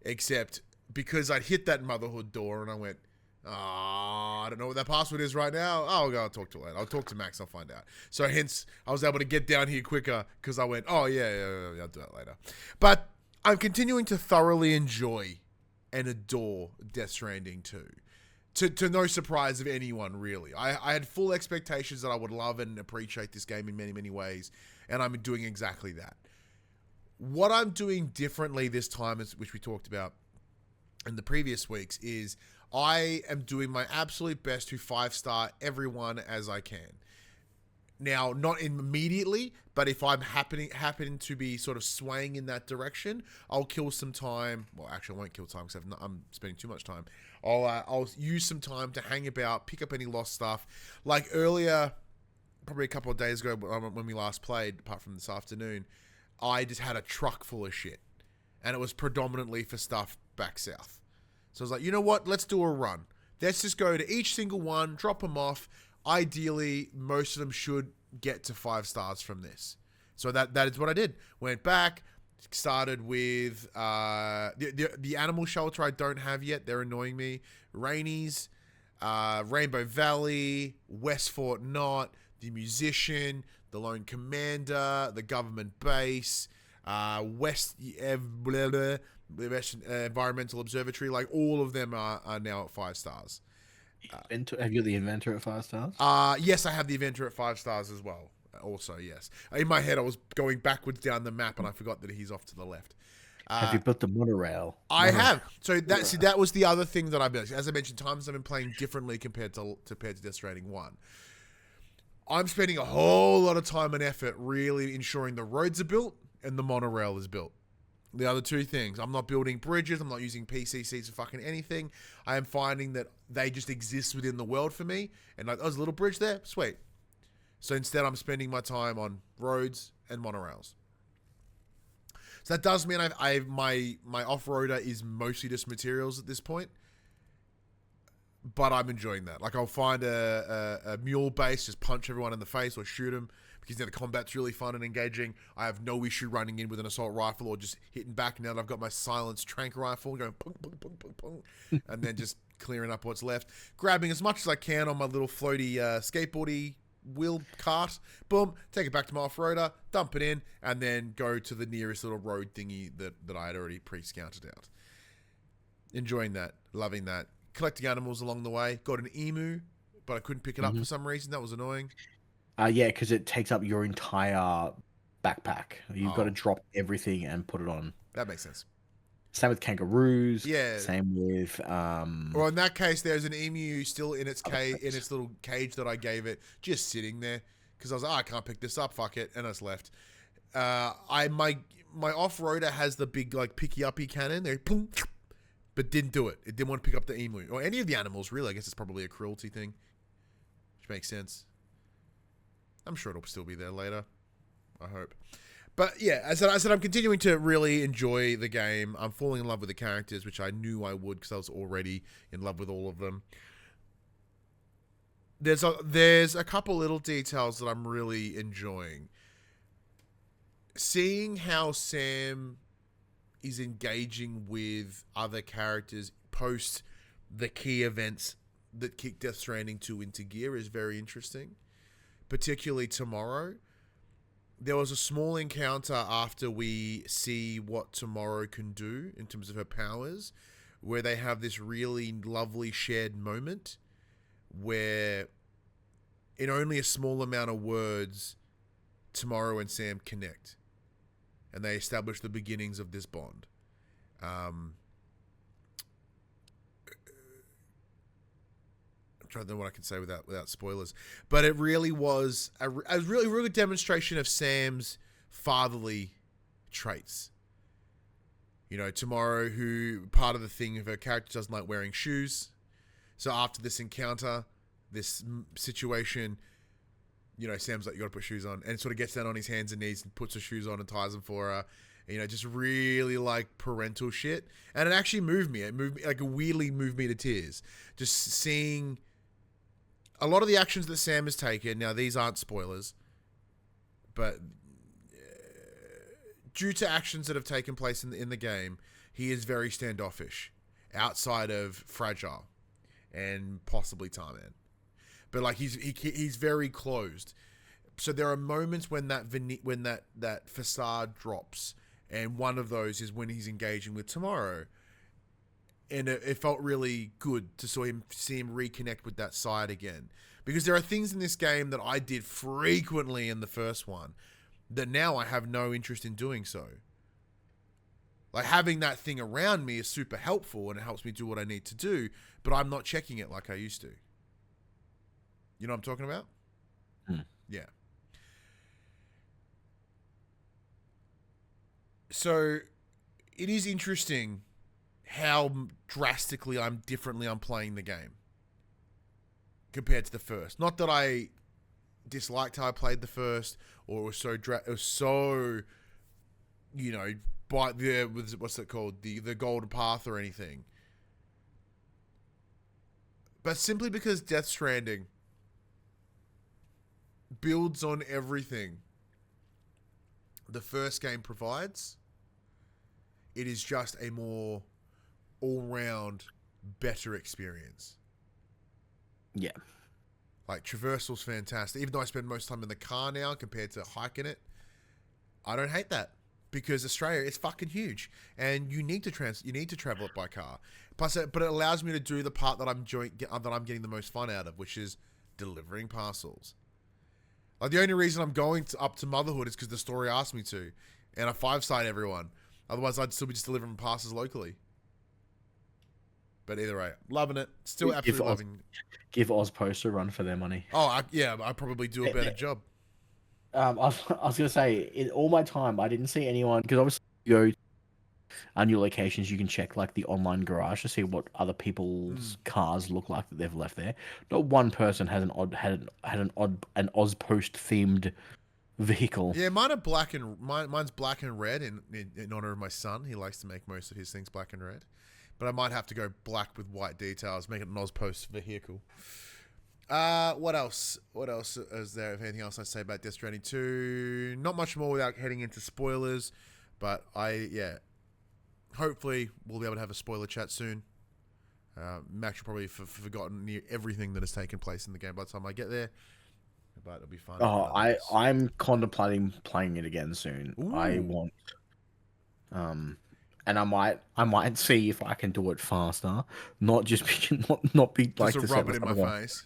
Except because I'd hit that Motherhood door and I went, I don't know what that password is right now. I'll go talk to later. I'll talk to Max. I'll find out. So hence, I was able to get down here quicker because I went, yeah, I'll do that later. But I'm continuing to thoroughly enjoy and adore Death Stranding 2. To no surprise of anyone, really. I had full expectations that I would love and appreciate this game in many, many ways, and I'm doing exactly that. What I'm doing differently this time, which we talked about in the previous weeks, is I am doing my absolute best to 5-star everyone as I can. Now, not immediately, but if I'm happen to be sort of swaying in that direction, I'll kill some time. Well, actually, I won't kill time because I'm spending too much time. I'll use some time to hang about, pick up any lost stuff. Like earlier, probably a couple of days ago when we last played, apart from this afternoon, I just had a truck full of shit. And it was predominantly for stuff back south. So I was like, you know what? Let's do a run. Let's just go to each single one, drop them off. Ideally, most of them should get to 5 stars from this. So that is what I did. Went back, started with the animal shelter I don't have yet. They're annoying me. Rainey's, Rainbow Valley, West Fort Knott, the Musician, the Lone Commander, the Government Base, West Environmental Observatory. Like all of them are now at 5 stars. Have you got the Inventor at 5 stars? Yes, I have the Inventor at 5 stars as well. Also, yes. In my head, I was going backwards down the map, and I forgot that he's off to the left. Have you built the monorail? I have. So that was the other thing that I built. As I mentioned, times I've been playing differently compared to Death Stranding 1. I'm spending a whole lot of time and effort really ensuring the roads are built and the monorail is built. The other two things. I'm not building bridges. I'm not using PCCs for fucking anything. I am finding that they just exist within the world for me. And like, there's a little bridge there. Sweet. So instead, I'm spending my time on roads and monorails. So that does mean my off-roader is mostly just materials at this point. But I'm enjoying that. Like, I'll find a mule base, just punch everyone in the face or shoot them. Because now the combat's really fun and engaging. I have no issue running in with an assault rifle or just hitting back now that I've got my silenced trank rifle going pung, pung, pung, pung, pung, and then just clearing up what's left. Grabbing as much as I can on my little floaty skateboardy wheel cart. Boom. Take it back to my off-roader. Dump it in. And then go to the nearest little road thingy that I had already pre-scouted out. Enjoying that. Loving that. Collecting animals along the way. Got an emu, but I couldn't pick it up for some reason. That was annoying. Yeah, because it takes up your entire backpack. You've got to drop everything and put it on. That makes sense. Same with kangaroos. Yeah. Same with Or in that case, there's an emu still in its cage, in its little cage that I gave it, just sitting there because I was like, I can't pick this up. Fuck it, and it's left. My off-roader has the big like picky uppy cannon there, but didn't do it. It didn't want to pick up the emu or any of the animals. Really, I guess it's probably a cruelty thing, which makes sense. I'm sure it'll still be there later. I hope. But yeah, as I said, I'm continuing to really enjoy the game. I'm falling in love with the characters, which I knew I would because I was already in love with all of them. There's a couple little details that I'm really enjoying. Seeing how Sam is engaging with other characters post the key events that kick Death Stranding 2 into gear is very interesting. Particularly tomorrow. There was a small encounter after we see what Tomorrow can do in terms of her powers, where they have this really lovely shared moment where in only a small amount of words, Tomorrow and Sam connect. And they establish the beginnings of this bond. trying to know what I can say without spoilers. But it really was a really good demonstration of Sam's fatherly traits. You know, Tomorrow, who part of the thing of her character doesn't like wearing shoes. So after this encounter, this situation, you know, Sam's like, you got to put shoes on, and sort of gets down on his hands and knees and puts her shoes on and ties them for her. And, you know, just really like parental shit. And it actually moved me. It weirdly moved me to tears. Just seeing a lot of the actions that Sam has taken. Now, these aren't spoilers, but due to actions that have taken place in the game, he is very standoffish outside of Fragile and possibly Tarman. But like he's very closed. So there are moments when that facade drops, and one of those is when he's engaging with Tomorrow. And it felt really good to see him reconnect with that side again. Because there are things in this game that I did frequently in the first one that now I have no interest in doing so. Like, having that thing around me is super helpful and it helps me do what I need to do, but I'm not checking it like I used to. You know what I'm talking about? Yeah. So it is interesting how drastically I'm playing the game compared to the first. Not that I disliked how I played the first, or it was so, you know, by the what's it called, the golden path or anything. But simply because Death Stranding builds on everything the first game provides, it is just a more all-round better experience. Yeah. Like, traversal's fantastic. Even though I spend most time in the car now compared to hiking it, I don't hate that, because Australia is fucking huge, and you need to travel it by car. Plus, but it allows me to do the part that I'm getting the most fun out of, which is delivering parcels. Like, the only reason I'm going up to Motherhood is because the story asked me to, and I 5-starred everyone. Otherwise, I'd still be just delivering parcels locally. But either way, loving it. Still absolutely loving it. Give Ozpost a run for their money. Oh, I probably do a better job. I was going to say, in all my time, I didn't see anyone, because obviously you go on your locations, you can check like the online garage to see what other people's cars look like that they've left there. Not one person has an Ozpost themed vehicle. Yeah, mine's black and red in honor of my son. He likes to make most of his things black and red. But I might have to go black with white details, make it an Ozpost vehicle. What else? What else is there? If anything else I say about Death Stranding 2? Not much more without heading into spoilers. But hopefully we'll be able to have a spoiler chat soon. Max will probably have forgotten near everything that has taken place in the game by the time I get there. But it'll be fun. Oh, I'm contemplating playing it again soon. Ooh. I want, and I might see if I can do it faster. Not just not be like just to rub it in my face.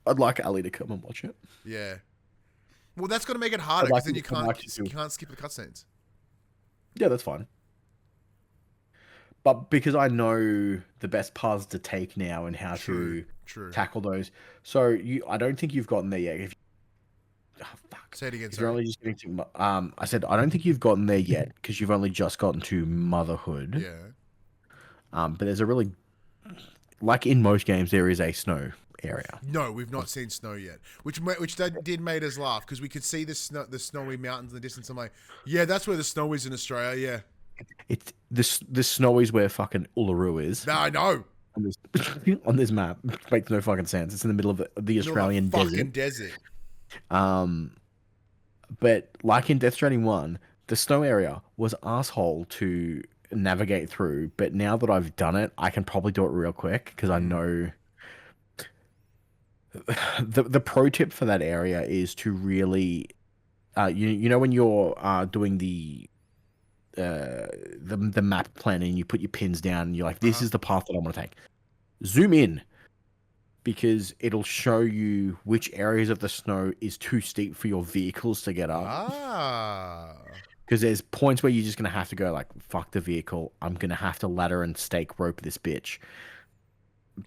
I'd like Ali to come and watch it. Yeah. Well, that's going to make it harder, because then you can't skip the cutscenes. Yeah, that's fine. But because I know the best paths to take now and how to tackle those, so I don't think you've gotten there yet. Say it again. You're only just getting to. I said I don't think you've gotten there yet because you've only just gotten to Motherhood. Yeah. But there's a really, like in most games, there is a snow area. No, we've not seen snow yet, which did made us laugh, because we could see the snowy mountains in the distance. I'm like, yeah, that's where the snow is in Australia. Yeah. It's the snow is where fucking Uluru is. No, I know. On this map, it makes no fucking sense. It's in the middle of the Australian desert. But like in Death Stranding 1, the snow area was asshole to navigate through. But now that I've done it, I can probably do it real quick, because I know. The pro tip for that area is to really, you know when you're doing the map plan and you put your pins down and you're like, this is the path that I want to take. Zoom in, because it'll show you which areas of the snow is too steep for your vehicles to get up. Because there's points where you're just going to have to go like, fuck the vehicle. I'm going to have to ladder and stake rope this bitch.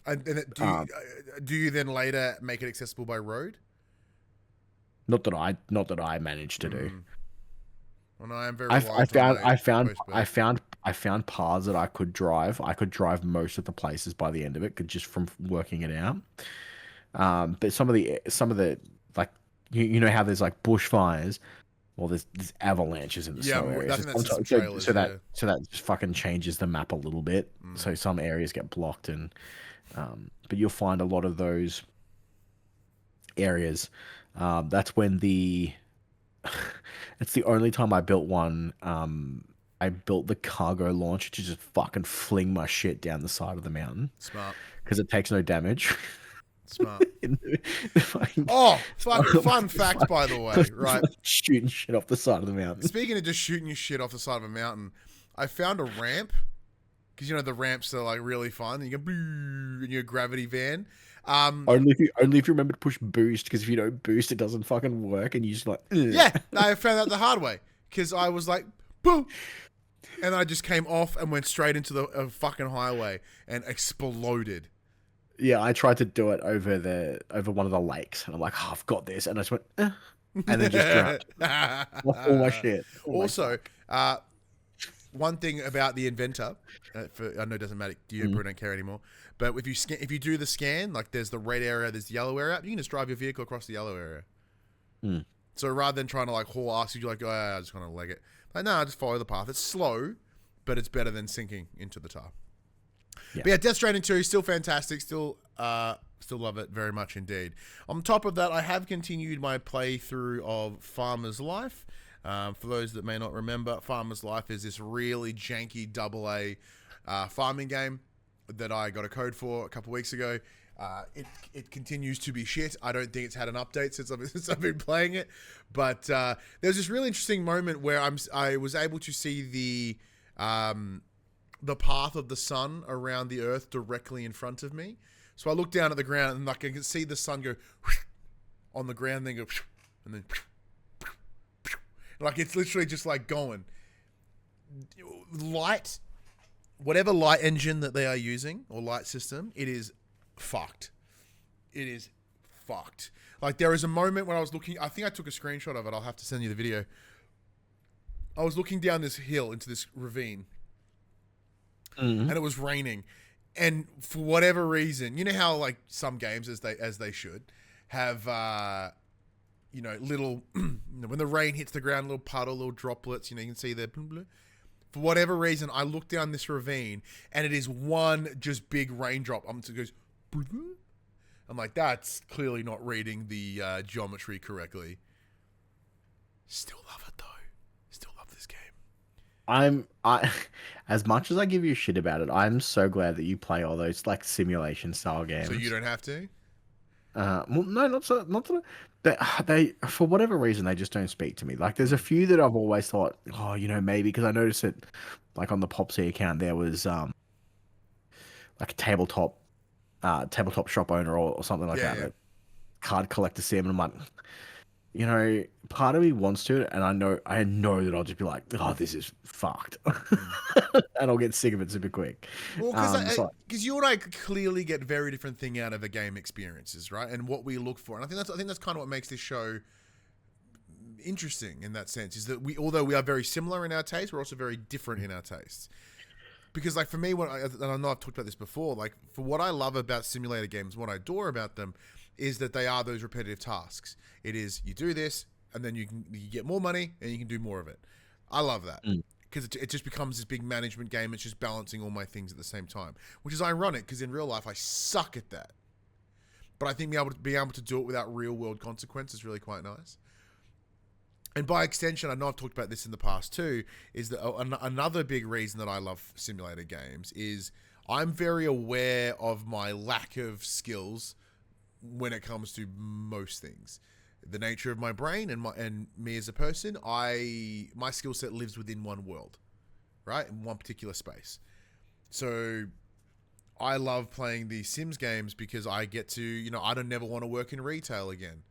And do you then later make it accessible by road? Not that I managed to do. Well, no, I am very. I found paths that I could drive. I could drive most of the places by the end of it, just from working it out. But some of the like you know how there's like bushfires. Well, there's avalanches in the snow areas. I think that's some trailers, so that just fucking changes the map a little bit. So some areas get blocked, and but you'll find a lot of those areas. That's when it's the only time I built one. I built the cargo launcher to just fucking fling my shit down the side of the mountain. Smart. Because it takes no damage. Smart. Fun fact, by the way, right? Shooting shit off the side of the mountain. Speaking of just shooting your shit off the side of a mountain, I found a ramp. Because, you know, the ramps are, like, really fun. And you go, in your gravity van. Only if you remember to push boost, because if you don't boost, it doesn't fucking work, and you just like. Ugh. Yeah, I found that the hard way, because I was like, boom, and I just came off and went straight into the fucking highway and exploded. Yeah, I tried to do it over one of the lakes, and I'm like, oh, I've got this, and I just went, and then just dropped all my shit. Also, one thing about the inventor, I know it doesn't matter, you probably don't care anymore, but if you do the scan, like there's the red area, there's the yellow area, you can just drive your vehicle across the yellow area. So rather than trying to like haul ass, you're like, oh, I just want to leg it. Like, no, just follow the path. It's slow, but it's better than sinking into the tar. Yeah. But yeah, Death Stranding 2 still fantastic. Still love it very much indeed. On top of that, I have continued my playthrough of Farmer's Life. For those that may not remember, Farmer's Life is this really janky AA farming game that I got a code for a couple weeks ago. It continues to be shit. I don't think it's had an update since I've been playing it. But there's this really interesting moment where I was able to see the path of the sun around the Earth directly in front of me. So I look down at the ground and like I can see the sun go on the ground, then go and then like it's literally just like going light. Whatever light engine that they are using or light system, it is fucked. It is fucked. Like there is a moment when I was looking, I think I took a screenshot of it. I'll have to send you the video. I was looking down this hill into this ravine and it was raining. And for whatever reason, you know how like some games as they should have, you know, little, when the rain hits the ground, little puddle, little droplets, you know, you can see the for whatever reason, I look down this ravine and it is one just big raindrop. It goes, I'm like, that's clearly not reading the geometry correctly. Still love it though. Still love this game. As much as I give you shit about it, I'm so glad that you play all those like simulation style games. So you don't have to? Well, no, not so. They for whatever reason they just don't speak to me. Like there's a few that I've always thought, oh, you know, maybe because I noticed it, like on the PopC account there was like a tabletop shop owner or something like that. Yeah. Card collector sim, and I'm like, you know, part of me wants to, and I know that I'll just be like, oh, this is fucked, and I'll get sick of it super quick. Well, because you and I clearly get very different thing out of a game experiences, right? And what we look for, and I think that's kind of what makes this show interesting in that sense, is that although we are very similar in our tastes, we're also very different in our tastes. Because like for me, and I know I've talked about this before, like for what I love about simulator games, what I adore about them, is that they are those repetitive tasks. It is, you do this, and then you get more money, and you can do more of it. I love that. Because it just becomes this big management game. It's just balancing all my things at the same time. Which is ironic, because in real life, I suck at that. But I think being able to do it without real-world consequence is really quite nice. And by extension, I know I've talked about this in the past too, is that another big reason that I love simulator games is I'm very aware of my lack of skills when it comes to most things. The nature of my brain and me as a person, my skill set lives within one world, right? In one particular space. So I love playing these Sims games because I get to, you know, I don't never want to work in retail again,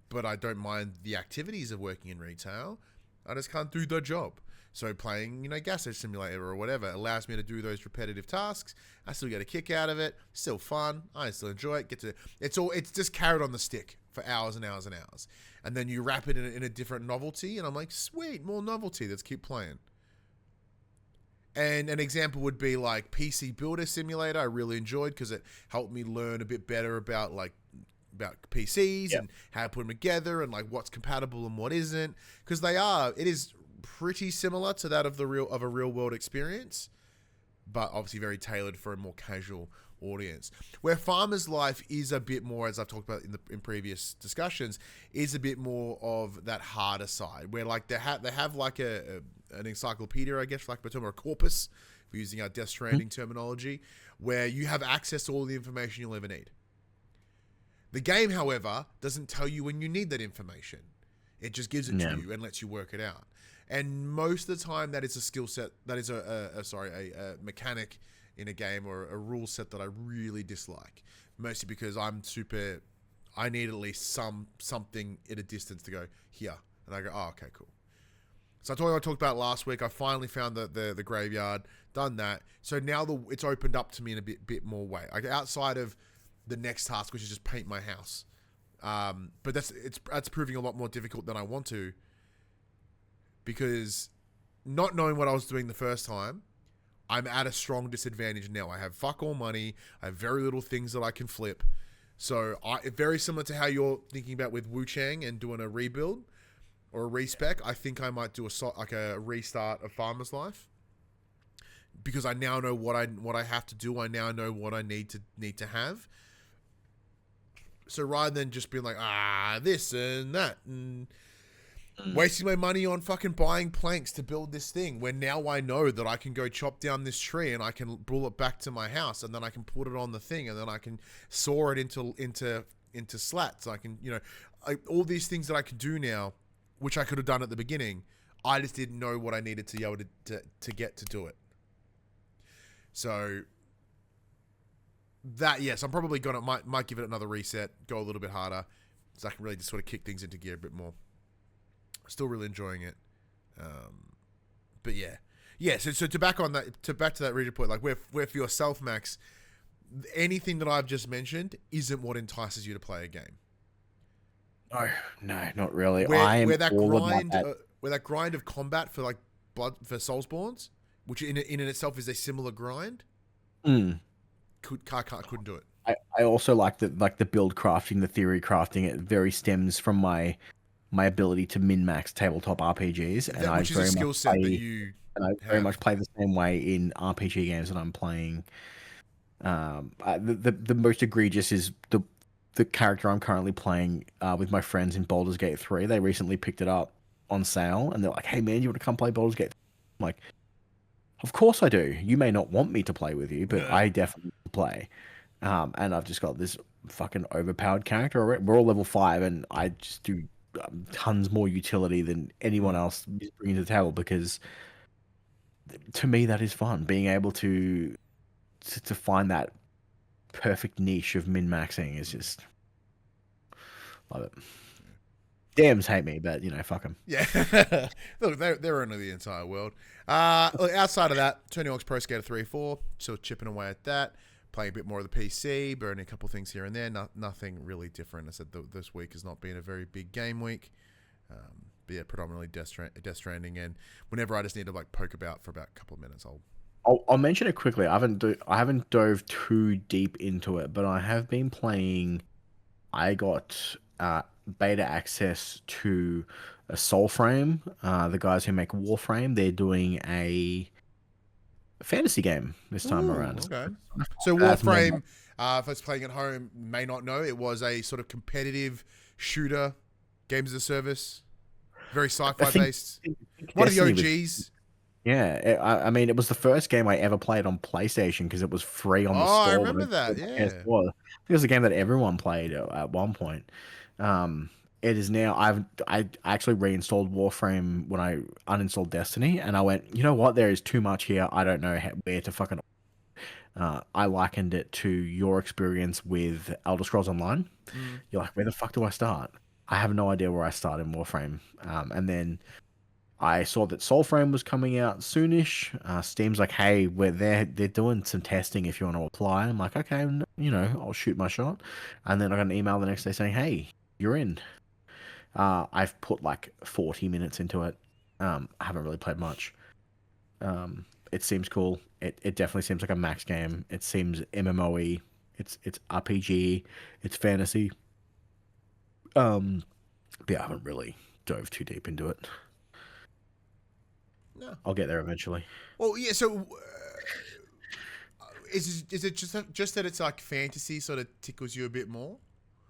but I don't mind the activities of working in retail. I just can't do the job. So playing, gas station simulator or whatever allows me to do those repetitive tasks. I still get a kick out of it. Still fun. I still enjoy it. It's just carrot on the stick for hours and hours and hours. And then you wrap it in a different novelty, and I'm like, sweet, more novelty. Let's keep playing. And an example would be like PC Builder Simulator. I really enjoyed because it helped me learn a bit better about PCs and how to put them together and like what's compatible and what isn't. Because it is pretty similar to that of a real world experience, but obviously very tailored for a more casual audience. Where Farmer's Life is a bit more, as I've talked about in previous discussions, is a bit more of that harder side, where like they have like an encyclopedia, I guess, like or a corpus, if we're using our Death Stranding terminology, where you have access to all the information you'll ever need. The game, however, doesn't tell you when you need that information. It just gives it to you and lets you work it out. And most of the time, that is a skill set, that is a mechanic in a game or a rule set that I really dislike. Mostly because I need at least something at a distance to go here. And I go, oh, okay, cool. So I talked about last week. I finally found the graveyard, done that. So now it's opened up to me in a bit more way. Like outside of the next task, which is just paint my house. But that's proving a lot more difficult than I want to, because not knowing what I was doing the first time, I'm at a strong disadvantage now. I have fuck all money. I have very little things that I can flip. So very similar to how you're thinking about with Wuchang and doing a rebuild or a respec. I think I might do a restart of Farmer's Life, because I now know what I have to do. I now know what I need to have. So rather than just being like, this and that, and wasting my money on fucking buying planks to build this thing, when now I know that I can go chop down this tree and I can pull it back to my house, and then I can put it on the thing, and then I can saw it into slats. I can, all these things that I can do now, which I could have done at the beginning. I just didn't know what I needed to be able to get to do it. So that, yes, I'm probably might give it another reset, go a little bit harder, so I can really just sort of kick things into gear a bit more. Still really enjoying it, but yeah. So back to that region point, like where for yourself, Max, anything that I've just mentioned isn't what entices you to play a game. No, not really. Where that grind of combat for like Soulsborns, which in itself is a similar grind. Couldn't do it. I also like the build crafting, the theory crafting. It very stems from my ability to min-max tabletop RPGs, and which is a skill set that you very much play the same way in RPG games that I'm playing. The most egregious is the character I'm currently playing with my friends in Baldur's Gate 3. They recently picked it up on sale, and they're like, "Hey man, you want to come play Baldur's Gate?" I'm like, "Of course I do. You may not want me to play with you, but I definitely play." And I've just got this fucking overpowered character. We're all level 5, and I just do tons more utility than anyone else is bringing to the table, because to me that is fun, being able to find that perfect niche of min-maxing is just love it. Dams hate me, but fuck them. Yeah. Look, they're under the entire world. Look, outside of that, Tony Hawk's Pro Skater 3-4, still chipping away at that, playing a bit more of the PC, burning a couple of things here and there. Nothing really different. I said this week has not been a very big game week. But yeah, predominantly Death Stranding, and whenever I just need to like poke about for about a couple of minutes, I'll mention it quickly. I haven't dove too deep into it, but I have been playing. I got beta access to a Soulframe. The guys who make Warframe, they're doing a fantasy game this time around. Okay. So Warframe, for those playing at home may not know, it was a sort of competitive shooter, games as a service, very sci-fi based. One of the OGs. Yeah, I mean, it was the first game I ever played on PlayStation because it was free on the store. I remember that, yeah. It was a game that everyone played at one point. It is now, I actually reinstalled Warframe when I uninstalled Destiny, and I went, you know what, there is too much here. I don't know where to fucking... I likened it to your experience with Elder Scrolls Online. You're like, where the fuck do I start? I have no idea where I start in Warframe. And then I saw that Soulframe was coming out soonish. Steam's like, hey, they're doing some testing if you want to apply. I'm like, okay, I'll shoot my shot. And then I got an email the next day saying, hey, you're in. I've put like 40 minutes into it. I haven't really played much. It seems cool. It definitely seems like a max game. It seems MMOE. It's RPG. It's fantasy. But yeah, I haven't really dove too deep into it. No. I'll get there eventually. Well, yeah. So, is it just that it's like fantasy sort of tickles you a bit more?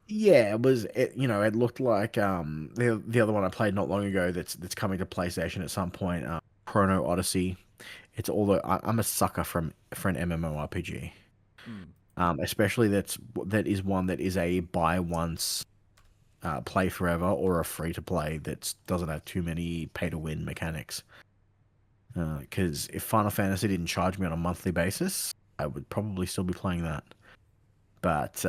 Yeah, it was. It looked like the other one I played not long ago that's coming to PlayStation at some point. Chrono Odyssey. It's I'm a sucker for an MMORPG. Especially that is one that is a buy once, play forever, or a free to play that doesn't have too many pay to win mechanics. Because if Final Fantasy didn't charge me on a monthly basis, I would probably still be playing that. But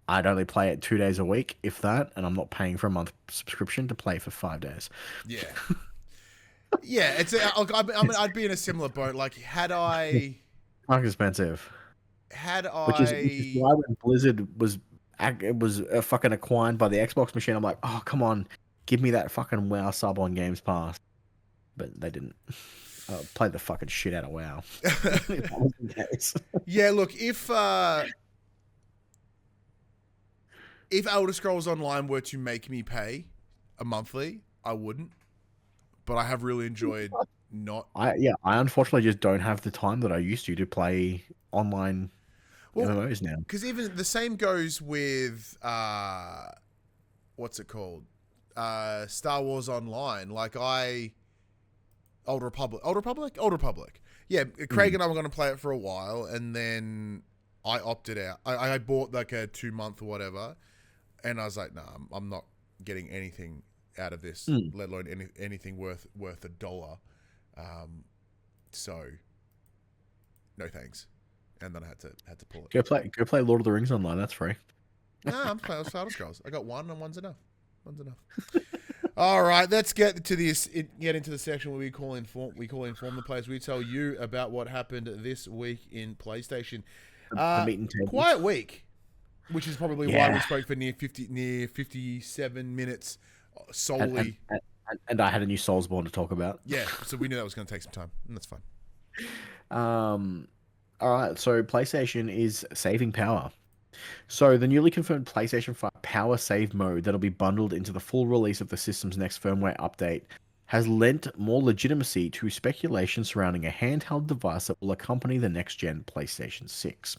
I'd only play it 2 days a week, if that, and I'm not paying for a month subscription to play for 5 days. Yeah. Yeah, I'd be in a similar boat. Like, had I... expensive. Had I... Which is why when Blizzard was fucking acquired by the Xbox machine, I'm like, oh, come on, give me that fucking WoW sub on Games Pass. But they didn't. Play the fucking shit out of WoW. Yeah, look, if Elder Scrolls Online were to make me pay a monthly, I wouldn't. But I have really enjoyed not. I unfortunately just don't have the time that I used to play online MMOs now. Because even the same goes with what's it called? Star Wars Online. Like Old Republic. Yeah, Craig and I were going to play it for a while, and then I opted out. I bought like a 2-month or whatever, and I was like, nah, I'm not getting anything out of this, let alone anything worth $1. So, no thanks. And then I had to pull it. Go play Lord of the Rings online. That's free. Nah, I'm playing Elder Scrolls. I got one, and one's enough. All right, let's get into the section where we call inform the players. We tell you about what happened this week in PlayStation. Quiet week, which is probably why we spoke for near 57 minutes solely. And I had a new Soulsborne to talk about. Yeah, so we knew that was going to take some time, and that's fine. All right, so PlayStation is saving power. So the newly confirmed PlayStation 5 Power Save mode that'll be bundled into the full release of the system's next firmware update has lent more legitimacy to speculation surrounding a handheld device that will accompany the next-gen PlayStation 6.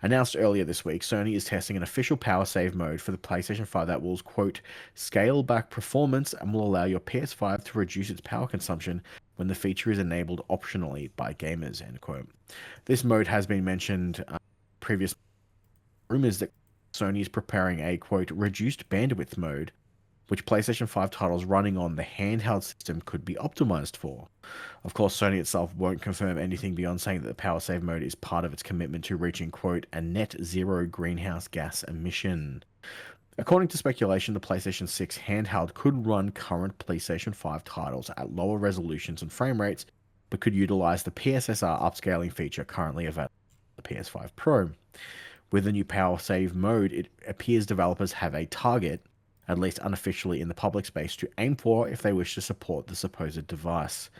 Announced earlier this week, Sony is testing an official Power Save mode for the PlayStation 5 that will, quote, scale back performance and will allow your PS5 to reduce its power consumption when the feature is enabled optionally by gamers, end quote. This mode has been mentioned previous rumors that Sony is preparing a, quote, reduced bandwidth mode, which PlayStation 5 titles running on the handheld system could be optimized for. Of course, Sony itself won't confirm anything beyond saying that the Power Save mode is part of its commitment to reaching, quote, a net zero greenhouse gas emission. According to speculation, the PlayStation 6 handheld could run current PlayStation 5 titles at lower resolutions and frame rates, but could utilize the PSSR upscaling feature currently available on the PS5 Pro. With the new Power Save mode, it appears developers have a target, at least unofficially in the public space, to aim for if they wish to support the supposed device.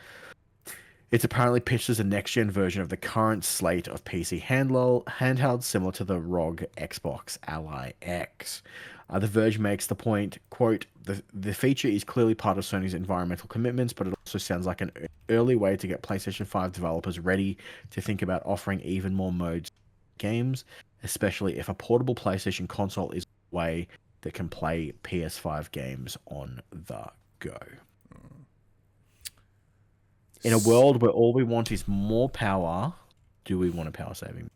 It's apparently pitched as a next-gen version of the current slate of PC handhelds, similar to the ROG Xbox Ally X. The Verge makes the point, quote, the feature is clearly part of Sony's environmental commitments, but it also sounds like an early way to get PlayStation 5 developers ready to think about offering even more modes games, especially if a portable PlayStation console is a way that can play PS5 games on the go. In a world where all we want is more power, do we want a power saving?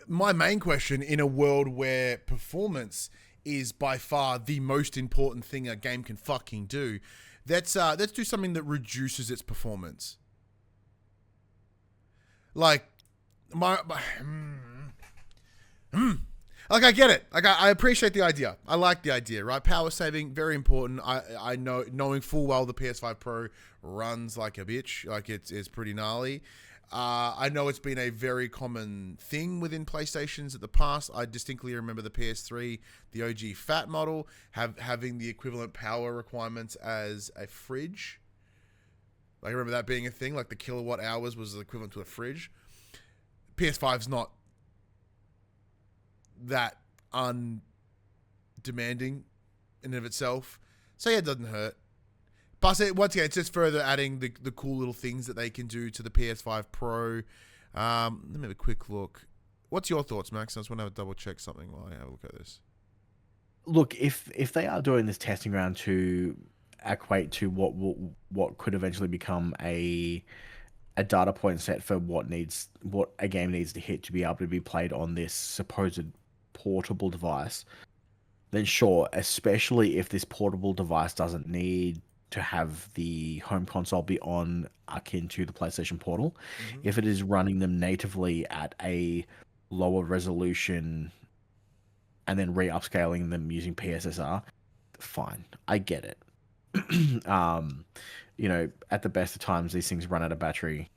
My main question, in a world where performance is by far the most important thing a game can fucking do, let's do something that reduces its performance. Like Like, I get it. Like, I appreciate the idea. I like the idea, right? Power saving, very important. I know, knowing full well the PS5 Pro runs like a bitch. Like, it's pretty gnarly. I know it's been a very common thing within PlayStations at the past. I distinctly remember the PS3, the OG fat model, having the equivalent power requirements as a fridge. I remember that being a thing. Like, the kilowatt hours was equivalent to a fridge. PS5's not that undemanding in and of itself. So yeah, it doesn't hurt. But once again, it's just further adding the cool little things that they can do to the PS5 Pro. Let me have a quick look. What's your thoughts, Max? I just want to double check something while I have a look at this. Look, if they are doing this testing round to equate to what could eventually become a data point set for what a game needs to hit to be able to be played on this supposed portable device, then sure, especially if this portable device doesn't need to have the home console be on akin to the PlayStation Portal. Mm-hmm. If it is running them natively at a lower resolution and then re-upscaling them using PSSR, fine. I get it. You know, at the best of times, these things run out of battery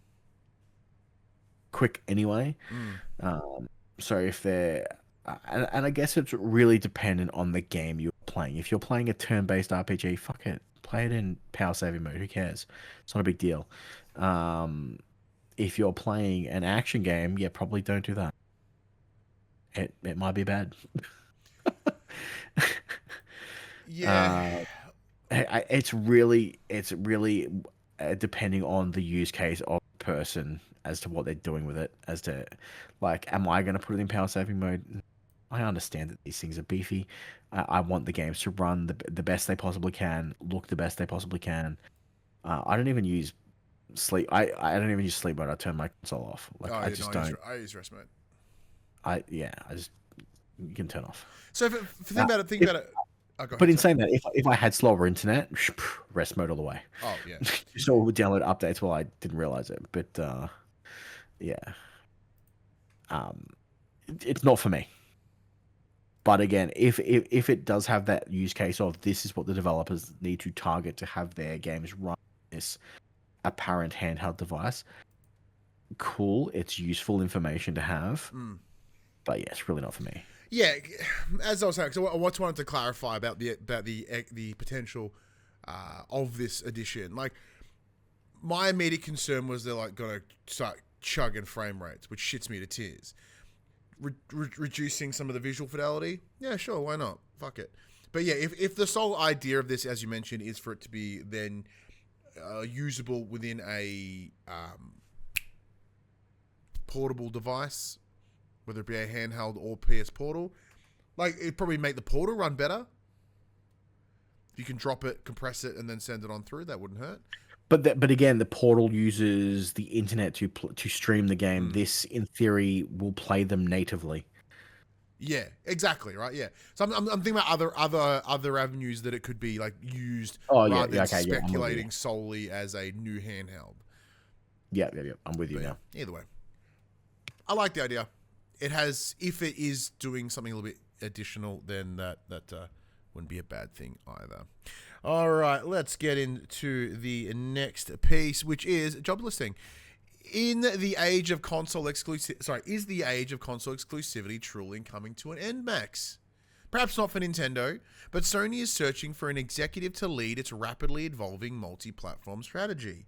quick anyway. So if they're... And I guess it's really dependent on the game you're playing. If you're playing a turn-based RPG, fuck it. Play it in power saving mode. Who cares? It's not a big deal. If you're playing an action game, yeah, probably don't do that. It might be bad. Yeah. It's really depending on the use case of the person as to what they're doing with it. As to, like, am I going to put it in power saving mode? I understand that these things are beefy. I want the games to run the best they possibly can, look the best they possibly can. I don't even use sleep. I don't even use sleep mode. I turn my console off. Like, I use rest mode. You can turn off. So think about it. Oh, but in saying that, if I had slower internet, rest mode all the way. Oh yeah. So we would download updates. Well, I didn't realize it, but yeah. It's not for me. But again, if it does have that use case of this is what the developers need to target to have their games run this apparent handheld device, cool. It's useful information to have. But yeah, it's really not for me. Yeah, as I was saying, so I just wanted to clarify about the potential of this edition. Like, my immediate concern was they're like going to start chugging frame rates, which shits me to tears. Reducing some of the visual fidelity, yeah, sure, why not? Fuck it. But yeah, if the sole idea of this, as you mentioned, is for it to be then usable within a portable device, whether it be a handheld or PS Portal, like, it'd probably make the Portal run better. If you can drop it, compress it, and then send it on through, that wouldn't hurt. But again, the Portal uses the internet to stream the game. This, in theory, will play them natively. Yeah, exactly, right. Yeah, so I'm thinking about other avenues that it could be like used rather than speculating solely as a new handheld. Yeah. I'm with you now. Either way, I like the idea. It has, if it is doing something a little bit additional, then that wouldn't be a bad thing either. All right, let's get into the next piece, which is job listing. Is the age of console exclusivity truly coming to an end, Max? Perhaps not for Nintendo, but Sony is searching for an executive to lead its rapidly evolving multi-platform strategy.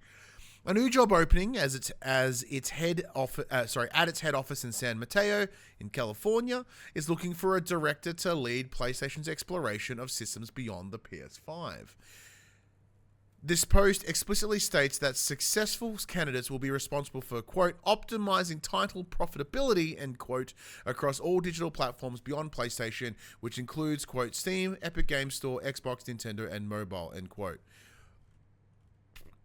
A new job opening at its head office in San Mateo in California is looking for a director to lead PlayStation's exploration of systems beyond the PS5. This post explicitly states that successful candidates will be responsible for, quote, optimizing title profitability, end quote, across all digital platforms beyond PlayStation, which includes, quote, Steam, Epic Games Store, Xbox, Nintendo, and mobile, end quote.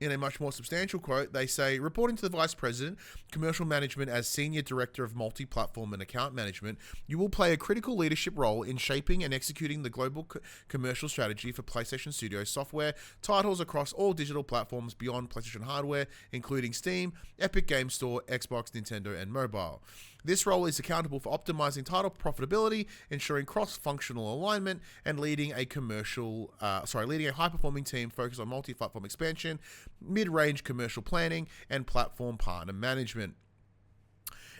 In a much more substantial quote, they say, reporting to the Vice President, Commercial Management as Senior Director of Multi-Platform and Account Management, you will play a critical leadership role in shaping and executing the global commercial strategy for PlayStation Studios software, titles across all digital platforms beyond PlayStation hardware, including Steam, Epic Games Store, Xbox, Nintendo, and mobile. This role is accountable for optimizing title profitability, ensuring cross-functional alignment, and leading a high-performing team focused on multi-platform expansion, mid-range commercial planning, and platform partner management.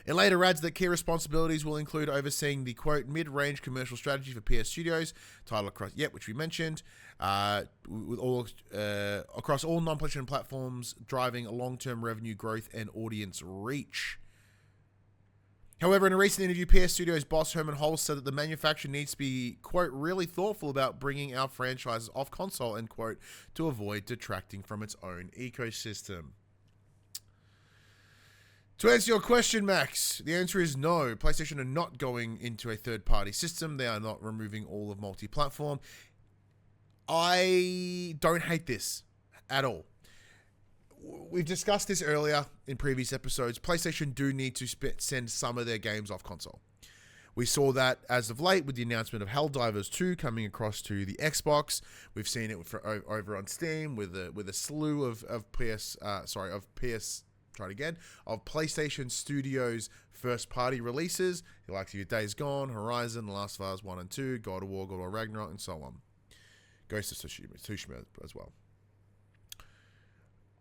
It later adds that key responsibilities will include overseeing the, quote, mid-range commercial strategy for PS Studios, title across, which we mentioned, with all across all non-PlayStation platforms, driving long-term revenue growth and audience reach. However, in a recent interview, PS Studios boss Herman Holz said that the manufacturer needs to be, quote, really thoughtful about bringing our franchises off console, end quote, to avoid detracting from its own ecosystem. To answer your question, Max, the answer is no. PlayStation are not going into a third-party system. They are not removing all of multi-platform. I don't hate this at all. We've discussed this earlier in previous episodes. PlayStation do need to send some of their games off console. We saw that as of late with the announcement of Helldivers 2 coming across to the Xbox. We've seen it over on Steam with a slew of PlayStation Studios first-party releases. The likes of your Days Gone, Horizon, The Last of Us 1 and 2, God of War, Ragnarok, and so on. Ghost of Tsushima as well.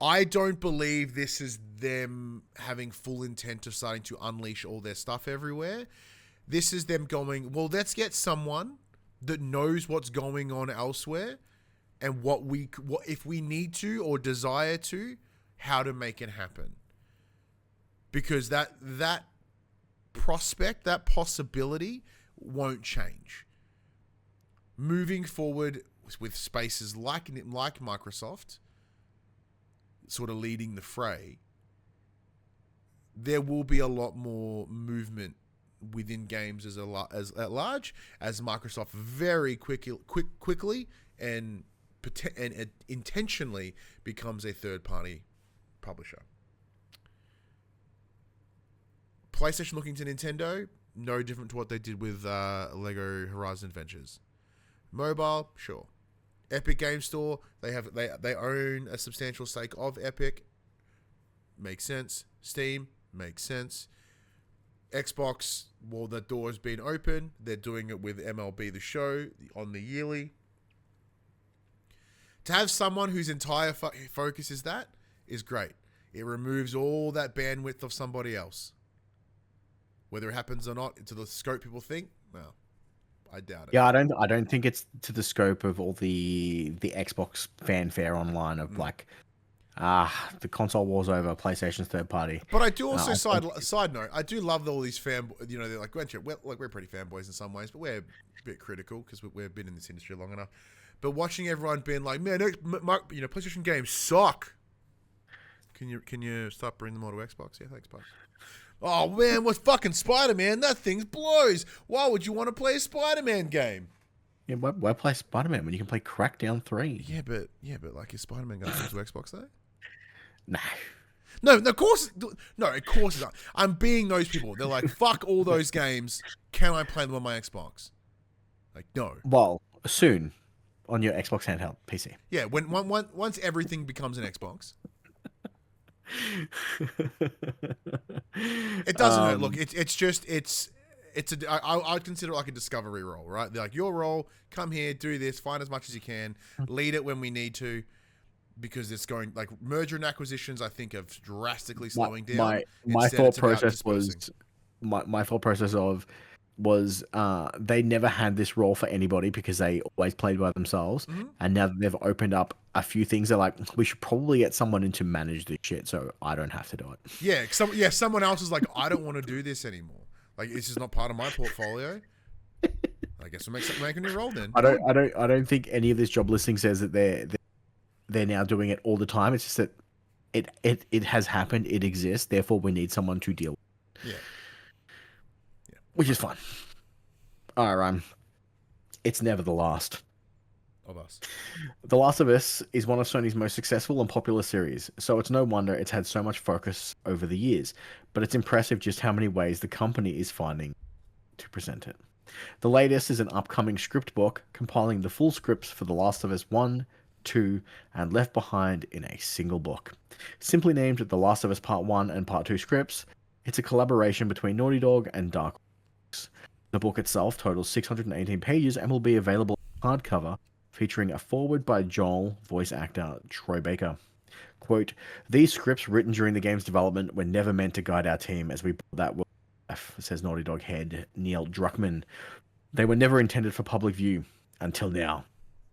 I don't believe this is them having full intent of starting to unleash all their stuff everywhere. This is them going, well, let's get someone that knows what's going on elsewhere and what if we need to or desire to, how to make it happen. Because that prospect, that possibility won't change. Moving forward with spaces like Microsoft sort of leading the fray, there will be a lot more movement within games as at large as Microsoft very quickly and intentionally becomes a third-party publisher. PlayStation looking to Nintendo, no different to what they did with Lego Horizon Adventures. Mobile, sure. Epic Game Store, they own a substantial stake of Epic. Makes sense. Steam, makes sense. Xbox, well, the door's been open. They're doing it with MLB The Show on the yearly. To have someone whose entire focus is that is great. It removes all that bandwidth of somebody else. Whether it happens or not, to the scope people think, well, I doubt it. Yeah, I don't think it's to the scope of all the Xbox fanfare online of like, the console war's over, PlayStation's third party. But I do also side note, I do love all these they're like, we're pretty fanboys in some ways, but we're a bit critical because we've been in this industry long enough. But watching everyone being like, man, PlayStation games suck. Can you stop bringing them all to Xbox? Yeah, thanks, bud. Oh man, what's fucking Spider-Man? That thing blows. Why would you want to play a Spider-Man game? Yeah, why play Spider-Man when you can play Crackdown 3? Yeah, but like, is Spider-Man going to come to Xbox though? No, of course it's not. I'm being those people. They're like, fuck all those games. Can I play them on my Xbox? Like, no. Well, soon on your Xbox handheld PC. Yeah, once everything becomes an Xbox. It doesn't hurt. Look, I'd consider it like a discovery role, right? They're like, your role, come here, do this, find as much as you can, lead it when we need to, because it's going, like, merger and acquisitions, I think, of drastically slowing down. My thought process was they never had this role for anybody because they always played by themselves. Mm-hmm. And now that they've opened up a few things, they're like, we should probably get someone in to manage this shit so I don't have to do it. Yeah, someone else is like, I don't want to do this anymore. Like, this is not part of my portfolio. I guess we'll make a new role then. I don't think any of this job listing says that they're now doing it all the time. It's just that it has happened, it exists, therefore we need someone to deal with it. Yeah. Which is fine. All right, Ryan. It's never the last of us. The Last of Us is one of Sony's most successful and popular series, so it's no wonder it's had so much focus over the years. But it's impressive just how many ways the company is finding to present it. The latest is an upcoming script book compiling the full scripts for The Last of Us 1, 2, and Left Behind in a single book. Simply named The Last of Us Part 1 and Part 2 scripts, It's a collaboration between Naughty Dog and Dark Horse. The book itself totals 618 pages and will be available hardcover, featuring a foreword by Joel voice actor Troy Baker. Quote, "These scripts written during the game's development were never meant to guide our team as we brought that world to life," says Naughty Dog head Neil Druckmann. "They were never intended for public view until now.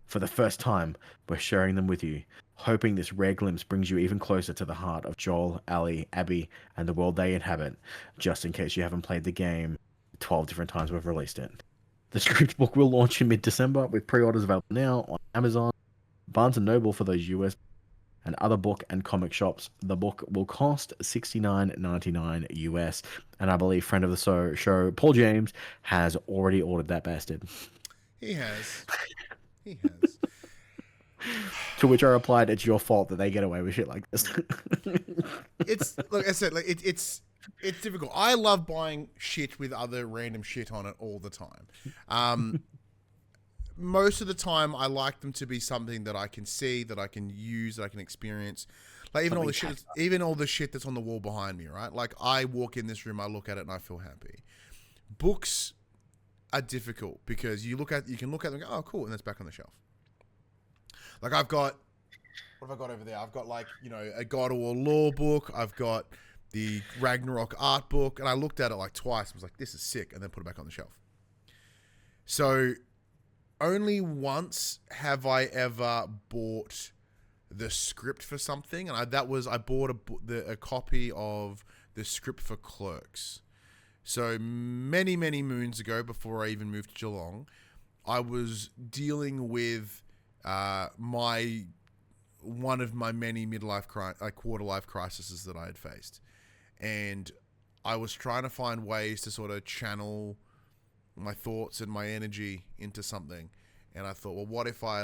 For the first time, we're sharing them with you, hoping this rare glimpse brings you even closer to the heart of Joel, Ellie, Abby, and the world they inhabit, just in case you haven't played the game 12 different times we've released it." The script book will launch in mid-December, with pre-orders available now on Amazon, Barnes & Noble for those US, and other book and comic shops. The book will cost $69.99 US, and I believe friend of the show, Paul James, has already ordered that bastard. He has. He has. To which I replied, "It's your fault that they get away with shit like this." It's like I said, like it's difficult. I love buying shit with other random shit on it all the time. Most of the time, I like them to be something that I can see, that I can use, that I can experience. Like even all the shit that's on the wall behind me, right? Like I walk in this room, I look at it, and I feel happy. Books are difficult because you can look at them and go, "Oh, cool," and it's back on the shelf. Like what have I got over there? I've got like, a God of War lore book. I've got the Ragnarok art book, and I looked at it like twice. I was like, "This is sick," and then put it back on the shelf. So only once have I ever bought the script for something, and I bought a copy of the script for Clerks. So many, many moons ago, before I even moved to Geelong, I was dealing with one of my many quarter life crises that I had faced, and I was trying to find ways to sort of channel my thoughts and my energy into something. And I thought, well, what if I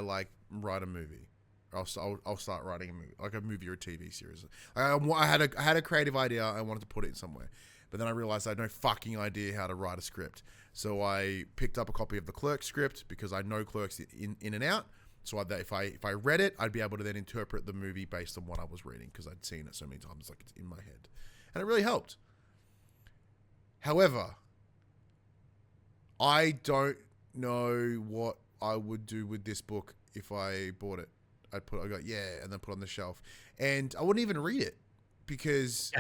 write a movie? I'll start writing a movie, like a movie or a TV series. I had a creative idea. I wanted to put it in somewhere, but then I realized I had no fucking idea how to write a script. So I picked up a copy of the Clerks script because I know Clerks in and out. So if I read it, I'd be able to then interpret the movie based on what I was reading because I'd seen it so many times, like it's in my head, and it really helped. However, I don't know what I would do with this book if I bought it. I'd go, yeah, and then put it on the shelf, and I wouldn't even read it because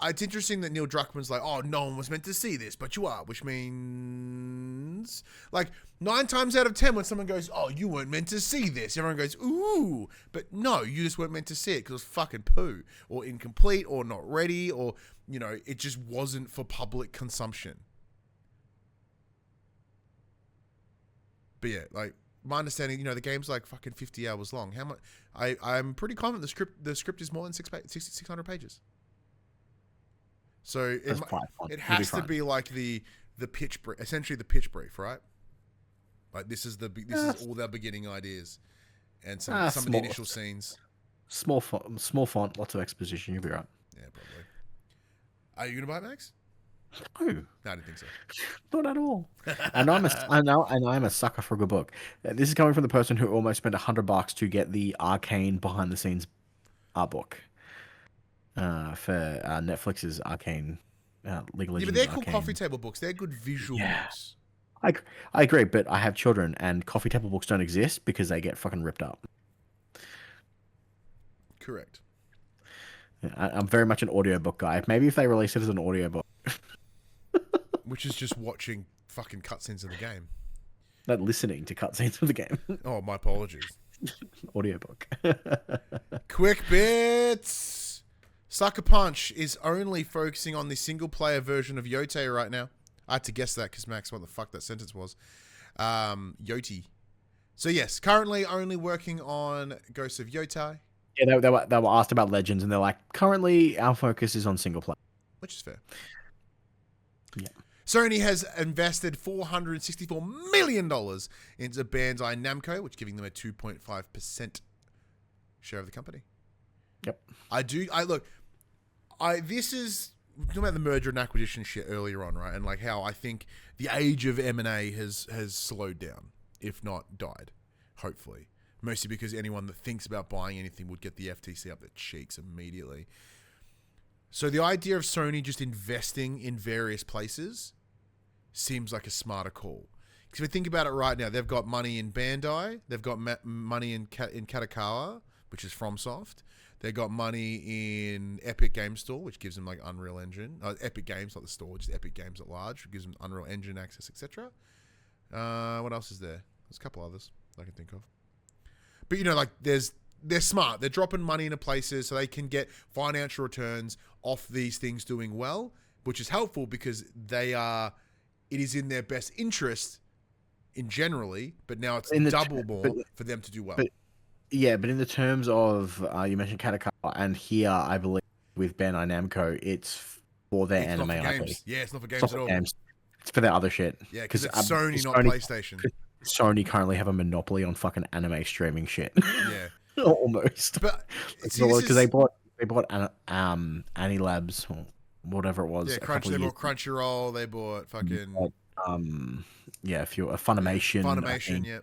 it's interesting that Neil Druckmann's like, "Oh, no one was meant to see this, but you are," which means like 9 times out of 10 when someone goes, "Oh, you weren't meant to see this," everyone goes, "Ooh," but no, you just weren't meant to see it because it was fucking poo or incomplete or not ready or it just wasn't for public consumption. But yeah, like my understanding, the game's like fucking 50 hours long. How much? I'm pretty confident the script is more than 600 pages. So it has to be like the pitch brief, essentially the pitch brief, right? Like this is all their beginning ideas and some of the initial scenes. Small font, lots of exposition. You'll be right. Yeah, probably. Are you gonna buy it, Max? No, I didn't think so. Not at all. And I'm a sucker for a good book. This is coming from the person who almost spent $100 to get the Arcane behind the scenes art book for Netflix's Arcane League of Legends. Yeah, but they're called coffee table books. They're good visual books. I agree, but I have children, and coffee table books don't exist because they get fucking ripped up. Correct. I'm very much an audiobook guy. Maybe if they release it as an audiobook. Which is just watching fucking cutscenes of the game. Not listening to cutscenes of the game. Oh, my apologies. Audiobook. QUICKBITS! Sucker Punch is only focusing on the single-player version of Yotei right now. I had to guess that because Max, what the fuck that sentence was. Yoti. So yes, currently only working on Ghosts of Yotei. Yeah, they were asked about Legends, and they're like, currently our focus is on single player. Which is fair. Yeah. Sony has invested $464 million into Bandai Namco, which is giving them a 2.5% share of the company. Yep. This is talking about the merger and acquisition shit earlier on, right? And like how I think the age of M&A has slowed down, if not died, hopefully. Mostly because anyone that thinks about buying anything would get the FTC up their cheeks immediately. So the idea of Sony just investing in various places seems like a smarter call. Because if we think about it right now, they've got money in Bandai, they've got money in Kadokawa, which is FromSoft. They got money in Epic Games Store, which gives them like Unreal Engine. Epic Games, not the store, just Epic Games at large, which gives them Unreal Engine access, etc. What else is there? There's a couple others I can think of. But you know, like they're smart. They're dropping money into places so they can get financial returns off these things doing well, which is helpful because it is in their best interest in generally, but now it's double more for them to do well. But in the terms of, you mentioned Kadokawa, and here, I believe, with Bandai Namco, it's for their anime IP. Yeah, it's not for games at all. Games. It's for their other shit. Yeah, because it's Sony, not PlayStation. Sony currently have a monopoly on fucking anime streaming shit. Yeah. Almost. But because they bought Anilabs, or whatever it was. Yeah, they bought Crunchyroll, they bought fucking... Funimation. Funimation, yeah.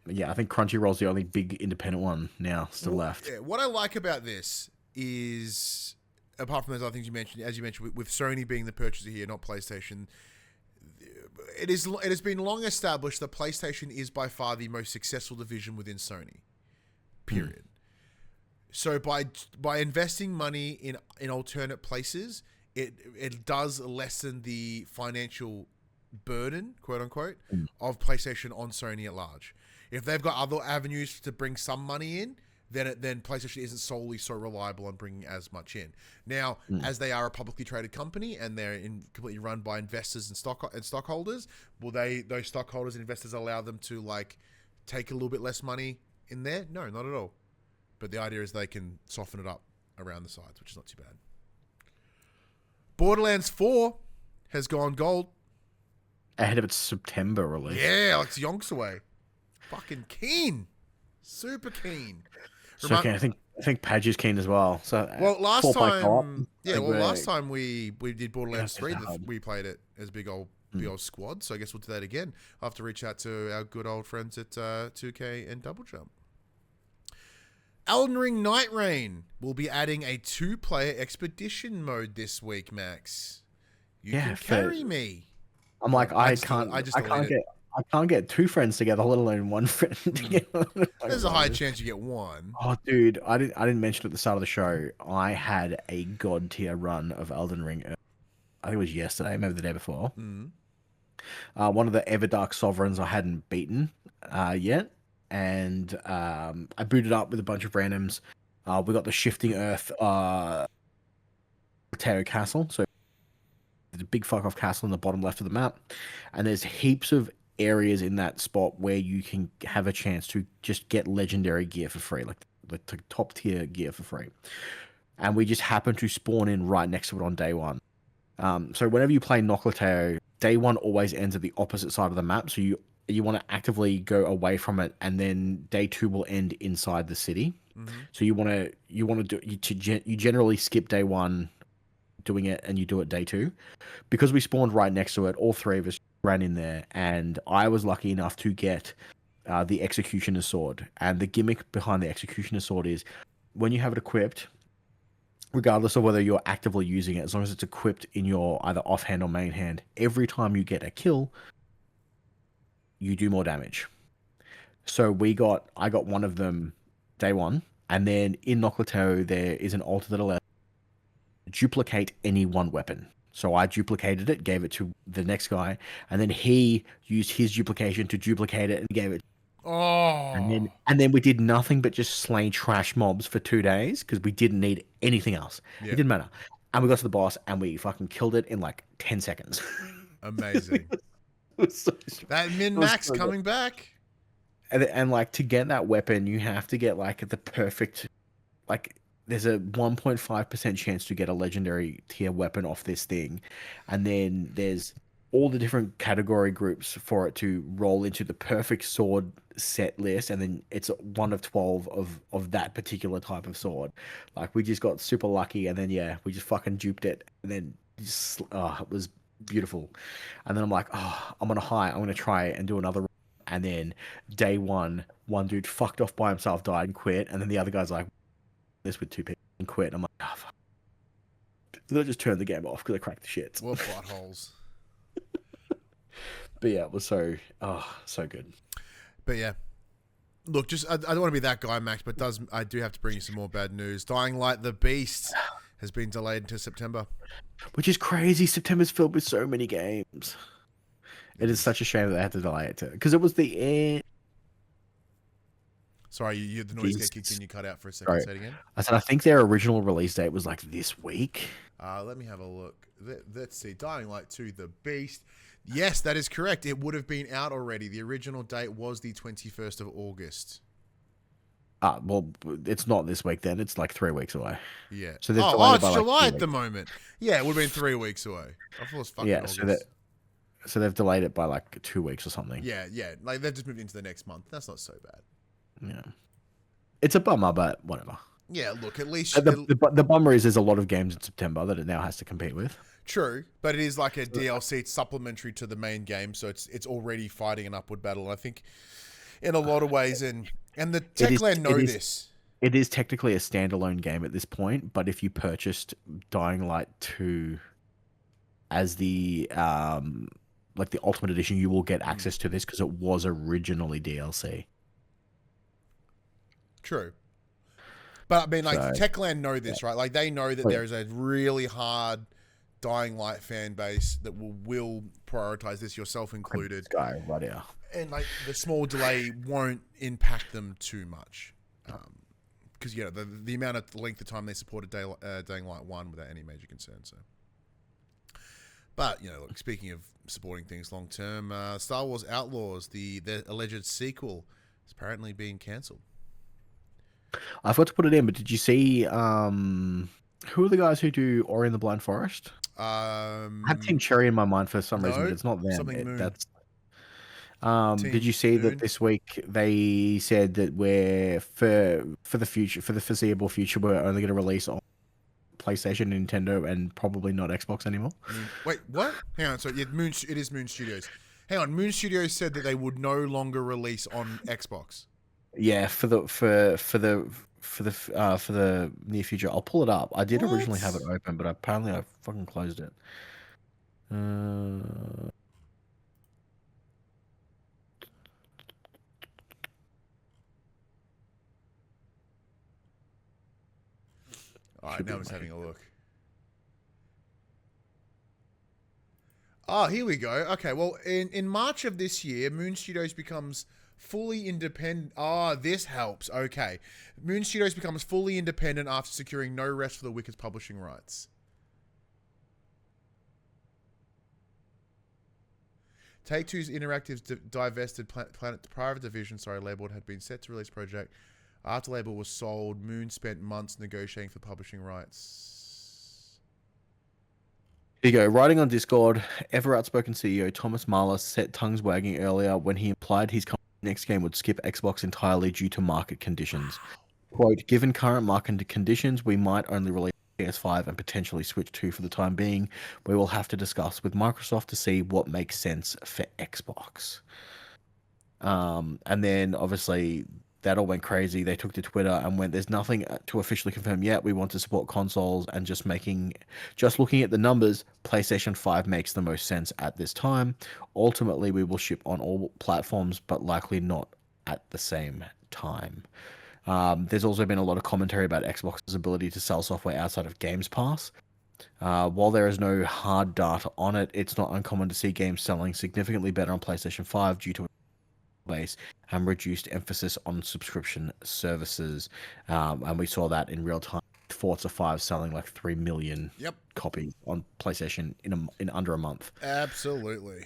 Yeah, I think Crunchyroll's the only big independent one now still left. Yeah, what I like about this is, apart from those other things you mentioned, as you mentioned, with Sony being the purchaser here, not PlayStation, it has been long established that PlayStation is by far the most successful division within Sony. Period. So by investing money in alternate places, it does lessen the financial burden, quote unquote, of PlayStation on Sony at large. If they've got other avenues to bring some money in, then PlayStation isn't solely so reliable on bringing as much in. Now, as they are a publicly traded company and they're completely run by investors and stockholders, will those stockholders and investors allow them to like take a little bit less money in there? No, not at all. But the idea is they can soften it up around the sides, which is not too bad. Borderlands 4 has gone gold. Ahead of its September release. Yeah, like it's yonks away. Fucking keen. Super keen. So I think Padge is keen as well. So last time we did Borderlands 3, we played it as a big old squad. So I guess we'll do that again. I'll have to reach out to our good old friends at 2K and Double Jump. Elden Ring Night Rain will be adding a 2-player expedition mode this week, Max. You can carry me. I'm like, I can't get 2 friends together, let alone 1 friend together. There's a high chance you get 1. Oh, dude, I didn't mention at the start of the show. I had a god tier run of Elden Ring. I think it was yesterday, maybe the day before. One of the Everdark Sovereigns I hadn't beaten yet, and I booted up with a bunch of randoms. We got the Shifting Earth Terror Castle, so there's a big fuck off castle in the bottom left of the map, and there's heaps of areas in that spot where you can have a chance to just get legendary gear for free, like the top tier gear for free. And we just happen to spawn in right next to it on day 1. So whenever you play Nocleteo, day 1 always ends at the opposite side of the map. So you want to actively go away from it, and then day 2 will end inside the city. So you generally skip day 1 doing it, and you do it day 2. Because we spawned right next to it, all 3 of us ran in there, and I was lucky enough to get the Executioner's Sword. And the gimmick behind the Executioner's Sword is when you have it equipped, regardless of whether you're actively using it, as long as it's equipped in your either offhand or main hand, every time you get a kill, you do more damage. So I got one of them day 1, and then in Nocleteo there is an altar that allows duplicate any one weapon. So I duplicated it, gave it to the next guy, and then he used his duplication to duplicate it and gave it. Oh. And then we did nothing but just slay trash mobs for 2 days because we didn't need anything else. It didn't matter. And we got to the boss and we fucking killed it in like 10 seconds. Amazing. That min-max coming back. And like to get that weapon, you have to get like the perfect, like there's a 1.5% chance to get a legendary tier weapon off this thing. And then there's all the different category groups for it to roll into the perfect sword set list. And then it's 1 of 12 of that particular type of sword. Like we just got super lucky. And then, we just fucking duped it. And then just, it was beautiful. And then I'm like, I'm on a high. I'm going to try it and do another. And then day 1, one dude fucked off by himself, died and quit. And then the other guy's like, this with 2 people and quit. I'm like, fuck. They just turned the game off because they cracked the shits. What buttholes. But yeah, it was so good. But yeah. Look, I don't want to be that guy, Max, but I do have to bring you some more bad news. Dying Light the Beast has been delayed until September. Which is crazy. September's filled with so many games. It is such a shame that they had to delay it, because it was the end. Sorry, the noise get kicked in. You cut out for a second. Sorry. Say it again. I said I think their original release date was like this week. Let me have a look. Let's see. Dying Light 2 The Beast. Yes, that is correct. It would have been out already. The original date was the 21st of August. Well, it's not this week then. It's like 3 weeks away. Yeah. So it's July at the moment. Yeah, it would have been 3 weeks away. I thought it was fucking August. So they've delayed it by like 2 weeks or something. Yeah. Like they've just moved into the next month. That's not so bad. Yeah. It's a bummer, but whatever. Yeah, look, at least... The bummer is there's a lot of games in September that it now has to compete with. True, but it is like a DLC. It's supplementary to the main game, so it's already fighting an upward battle. And I think in a lot of ways, and the Techland know this. It is technically a standalone game at this point, but if you purchased Dying Light 2 as the like the Ultimate Edition, you will get access to this because it was originally DLC. True. But I mean, like, Techland know this, right? Like, they know that there is a really hard Dying Light fan base that will prioritize this, yourself included. This guy right here. And, like, the small delay won't impact them too much. Because, the amount of length of time they supported Dying Light 1 without any major concern, so. But, look, speaking of supporting things long term, Star Wars Outlaws, the alleged sequel, is apparently being cancelled. I forgot to put it in, but did you see who are the guys who do Ori and the Blind Forest? I had Team Cherry in my mind for some reason, but it's not them. Did you see that this week they said that we're for the foreseeable future, we're only going to release on PlayStation, Nintendo, and probably not Xbox anymore? Wait, what? Hang on. So it is Moon Studios. Hang on. Moon Studios said that they would no longer release on Xbox. Yeah, for the near future. I'll pull it up. I did originally have it open, but apparently I fucking closed it. Alright, now I'm just having a look. Oh, here we go. Okay, well, in March of this year, Moon Studios becomes fully independent. This helps. Okay. Moon Studios becomes fully independent after securing no rest for the Wicked's publishing rights. Take-Two's Interactive's divested Planet Private Division, labeled, had been set to release project. After label was sold, Moon spent months negotiating for publishing rights. Here you go. Writing on Discord, ever outspoken CEO Thomas Mahler set tongues wagging earlier when he implied his next game would skip Xbox entirely due to market conditions. Quote, given current market conditions, we might only release PS5 and potentially Switch 2 for the time being. We will have to discuss with Microsoft to see what makes sense for Xbox. And then obviously that all went crazy. They took to Twitter and went, there's nothing to officially confirm yet. We want to support consoles, and just looking at the numbers, PlayStation 5 makes the most sense at this time. Ultimately, we will ship on all platforms, but likely not at the same time. There's also been a lot of commentary about Xbox's ability to sell software outside of Games Pass. While there is no hard data on it, it's not uncommon to see games selling significantly better on PlayStation 5 due to base and reduced emphasis on subscription services. And we saw that in real time. Forza 5 selling like 3 million copies on PlayStation in under a month. Absolutely.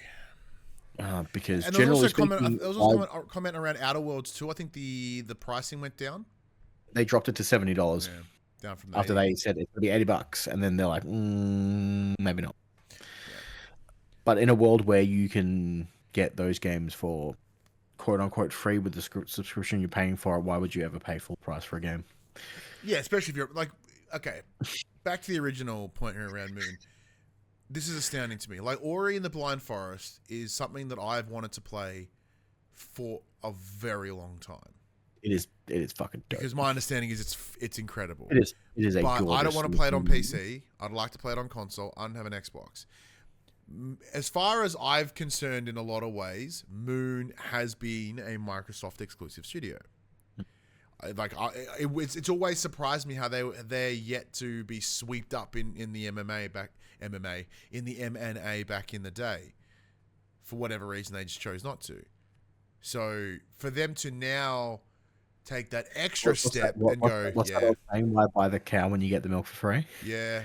Because and generally there was also a comment around Outer Worlds too. I think the pricing went down. They dropped it to $70. Yeah, down from after they said it's gonna be $80, and then they're like, maybe not. Yeah. But in a world where you can get those games for quote unquote free with the subscription you're paying for it, why would you ever pay full price for a game? Yeah, especially if you're like, okay, back to the original point here around Moon. This is astounding to me. Like, Ori and the Blind Forest is something that I've wanted to play for a very long time. It is fucking dope. Because my understanding is it's incredible. It is. It is a but I don't gorgeous want to play it on looking- PC. I'd like to play it on console. I don't have an Xbox. As far as I've concerned, in a lot of ways, Moon has been a Microsoft exclusive studio. It's always surprised me how they're yet to be swept up in the MMA in the M&A back in the day. For whatever reason, they just chose not to. So for them to now take that extra step and go, what's that old saying? Why buy the cow when you get the milk for free? yeah,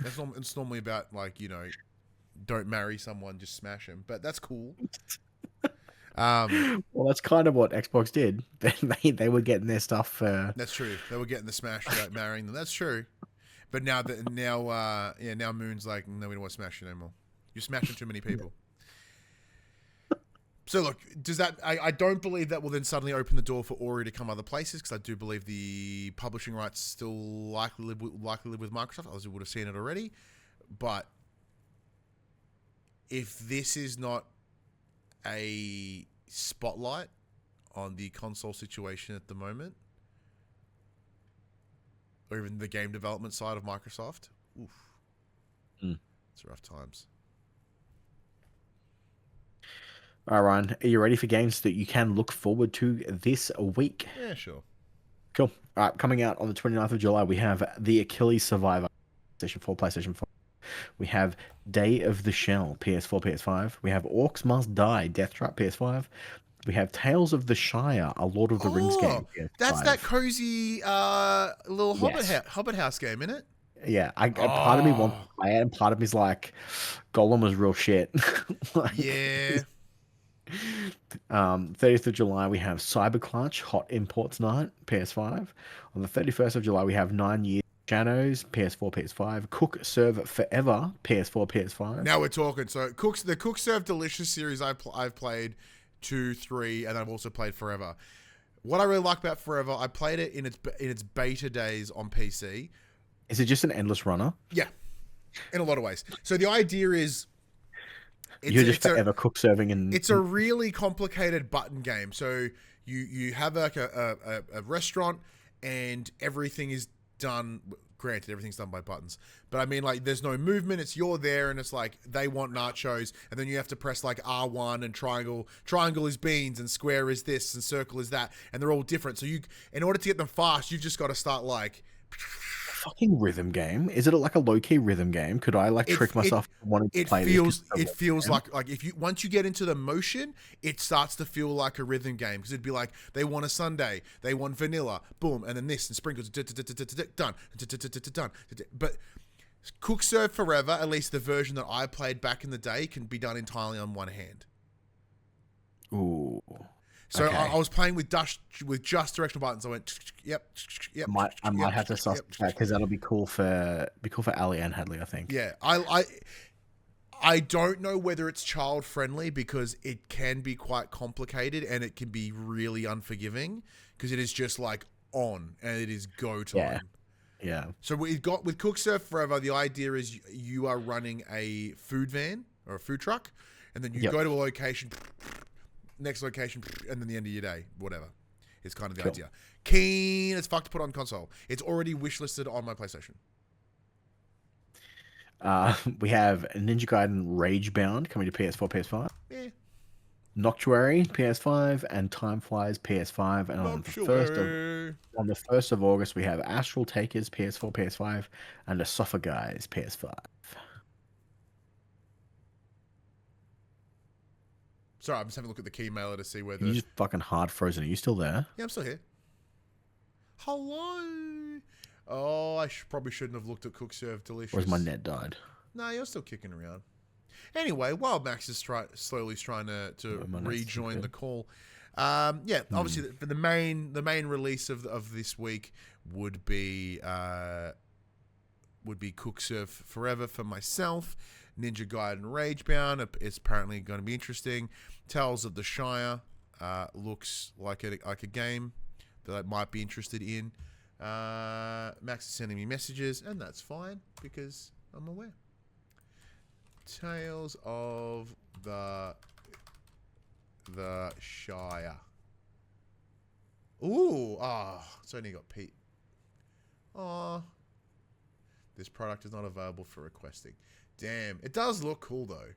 it's normally about, like, you know, don't marry someone, just smash him. But that's cool. Well, that's kind of what Xbox did. They were getting their stuff. That's true. They were getting the smash without marrying them. That's true. But now Moon's like, no, we don't want to smash you anymore. You're smashing too many people. So look, does that? I don't believe that will then suddenly open the door for Ori to come other places, because I do believe the publishing rights still likely live with Microsoft. Otherwise, we would have seen it already. But if this is not a spotlight on the console situation at the moment, or even the game development side of Microsoft, it's rough times. All right, Ryan, are you ready for games that you can look forward to this week? Yeah, sure. Cool. All right, coming out on the 29th of July, we have The Achilles Survivor, PlayStation 4, PlayStation 5. We have Day of the Shell, PS4, PS5. We have Orcs Must Die, Death Trap, PS5. We have Tales of the Shire, a Lord of the Rings game, PS5. That's that cozy little Hobbit house game, isn't it? Yeah, part of me wants to play it, and part of me's like, Gollum was real shit. Yeah. 30th of July, we have Cyberclutch, Hot Imports Night, PS5. On the 31st of July, we have 9 Years Shadows, PS4, PS5. Cook Serve Forever, PS4, PS5. Now we're talking. So the Cook Serve Delicious series I've played 2, 3, and I've also played Forever. What I really like about Forever, I played it in its beta days on PC. Is it just an endless runner? Yeah, in a lot of ways. So the idea is, you're just forever cook serving, and it's a really complicated button game. So you have like a restaurant, and everything is done. Granted, everything's done by buttons, but I mean, like, there's no movement. It's you're there, and it's like they want nachos, and then you have to press like R1 and triangle. Triangle is beans, and square is this, and circle is that, and they're all different. So in order to get them fast, you've just got to start like. Fucking rhythm game. Is it like a low-key rhythm game? Could I trick myself wanting to play this? It feels like if you once you get into the motion, it starts to feel like a rhythm game, because it'd be like, they want a sundae, they want vanilla, boom, and then this, and sprinkles, done, done. But Cook Serve Forever, at least the version that I played back in the day, can be done entirely on one hand. Ooh. So okay. I was playing with just directional buttons. I went, yep. I might have to suss that, because that'll be cool for Ali and Hadley, I think. Yeah, I don't know whether it's child friendly, because it can be quite complicated, and it can be really unforgiving, because it is just like on, and it is go time. Yeah. So with Cook Serve Forever, the idea is you are running a food van or a food truck, and then you go to a location, next location, and then the end of your day, whatever. It's kind of the idea. Keen as fuck to put on console. It's already wishlisted on my PlayStation. We have Ninja Gaiden Ragebound coming to PS4, PS5. Yeah. Noctuary, PS5, and Time Flies, PS5. And on the 1st of August, we have Astral Takers, PS4, PS5, and Esophagize, PS5. Sorry, I'm just having a look at the key mailer to see whether... You just fucking hard frozen. Are you still there? Yeah, I'm still here. Hello. Oh, I probably shouldn't have looked at Cook Serve Delicious. Where's my net died? No, you're still kicking around. Anyway, while Max is slowly trying to rejoin the call, obviously the main release of this week would be Cook Serve Forever for myself. Ninja Gaiden Ragebound is apparently going to be interesting. Tales of the Shire looks like a game that I might be interested in. Max is sending me messages, and that's fine, because I'm aware. Tales of the Shire Ooh, it's only got Pete. Oh, this product is not available for requesting. Damn, it does look cool though.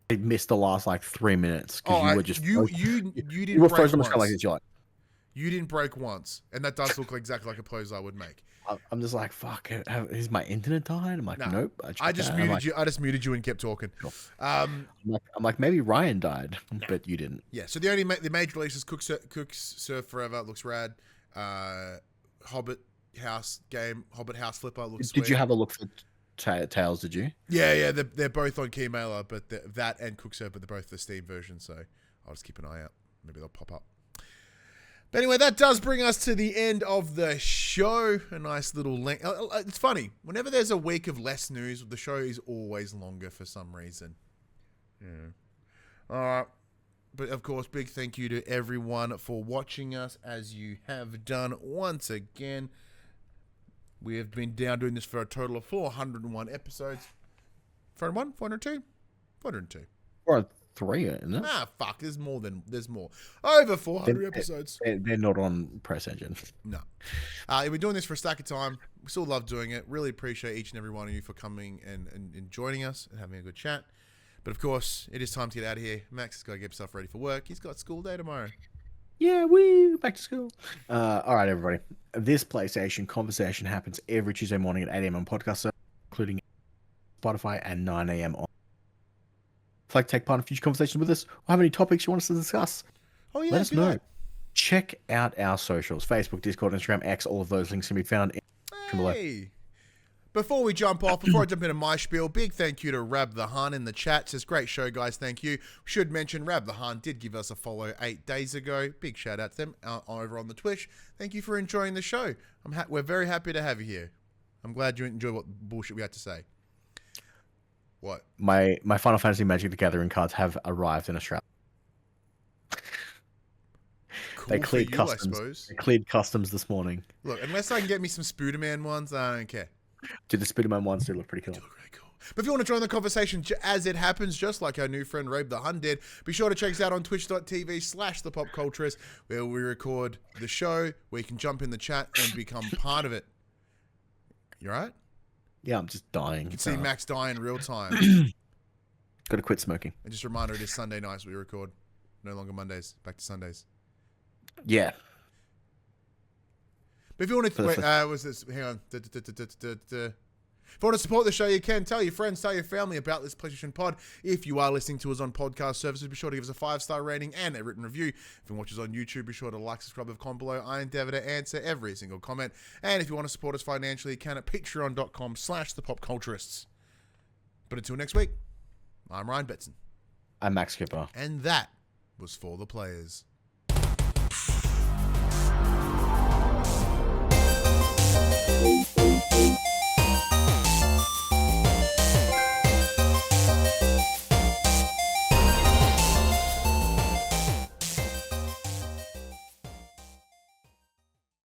It missed the last like 3 minutes because you were just you didn't were break frozen on the once. screen like this. You're like, You didn't break once, and that does look exactly like a pose I would make. I'm just like, fuck. Is my internet died? I'm like, No. nope. I just muted you. I just muted you and kept talking. Cool. I'm like, maybe Ryan died, but you didn't. Yeah. So the major releases: Cooks Surf Forever looks rad. Hobbit House game, Hobbit House Flipper looks. Did sweet. you have a look for Tails? Did you? Yeah. They're both on Keymailer, but that and Cook Surf, but they're both the Steam version. So I'll just keep an eye out. Maybe they'll pop up. But anyway, that does bring us to the end of the show. A nice little length. It's funny. Whenever there's a week of less news, the show is always longer for some reason. Yeah. All right. But of course, big thank you to everyone for watching us as you have done once again. We have been doing this for a total of 401 episodes. 401? 402? 402. 403, isn't it? Fuck. There's more. Over 400 episodes. They're not on Press Engine. No. We're doing this for a stack of time. We still love doing it. Really appreciate each and every one of you for coming and joining us and having a good chat. But of course, it is time to get out of here. Max has got to get himself ready for work. He's got school day tomorrow. Yeah, we back to school. All right, everybody. This PlayStation conversation happens every Tuesday morning at 8 a.m. on podcast, including Spotify, and 9 a.m. on. If you'd like to take part in future conversations with us, or have any topics you want us to discuss, let us know. Check out our socials: Facebook, Discord, Instagram, X. All of those links can be found in below. Before I jump into my spiel, big thank you to Rab the Hun in the chat. Says, great show, guys. Thank you. Should mention, Rab the Hun did give us a follow 8 days ago. Big shout out to them over on the Twitch. Thank you for enjoying the show. We're very happy to have you here. I'm glad you enjoy what bullshit we had to say. What? My Final Fantasy Magic the Gathering cards have arrived in Australia. Cool they cleared for you, customs. I suppose. They cleared customs this morning. Look, unless I can get me some Spooderman ones, I don't care. Dude, the Spiderman ones do look pretty cool. They look really cool. But if you want to join the conversation as it happens, just like our new friend Rabe the Hun did, be sure to check us out on twitch.tv/thepopculturist, where we record the show, where you can jump in the chat and become part of it. You alright? Yeah, I'm just dying. You can see Max die in real time. Got to quit smoking. And just a reminder, it is Sunday nights we record. No longer Mondays. Back to Sundays. Yeah. But if you want to... Wait, what's this? Hang on. If you want to support the show, you can. Tell your friends, tell your family about this PlayStation Pod. If you are listening to us on podcast services, be sure to give us a 5-star rating and a written review. If you watch us on YouTube, be sure to like, subscribe, and comment below. I endeavor to answer every single comment. And if you want to support us financially, you can at patreon.com/thepopculturists. But until next week, I'm Ryan Betson. I'm Max Kipper. And that was For the Players.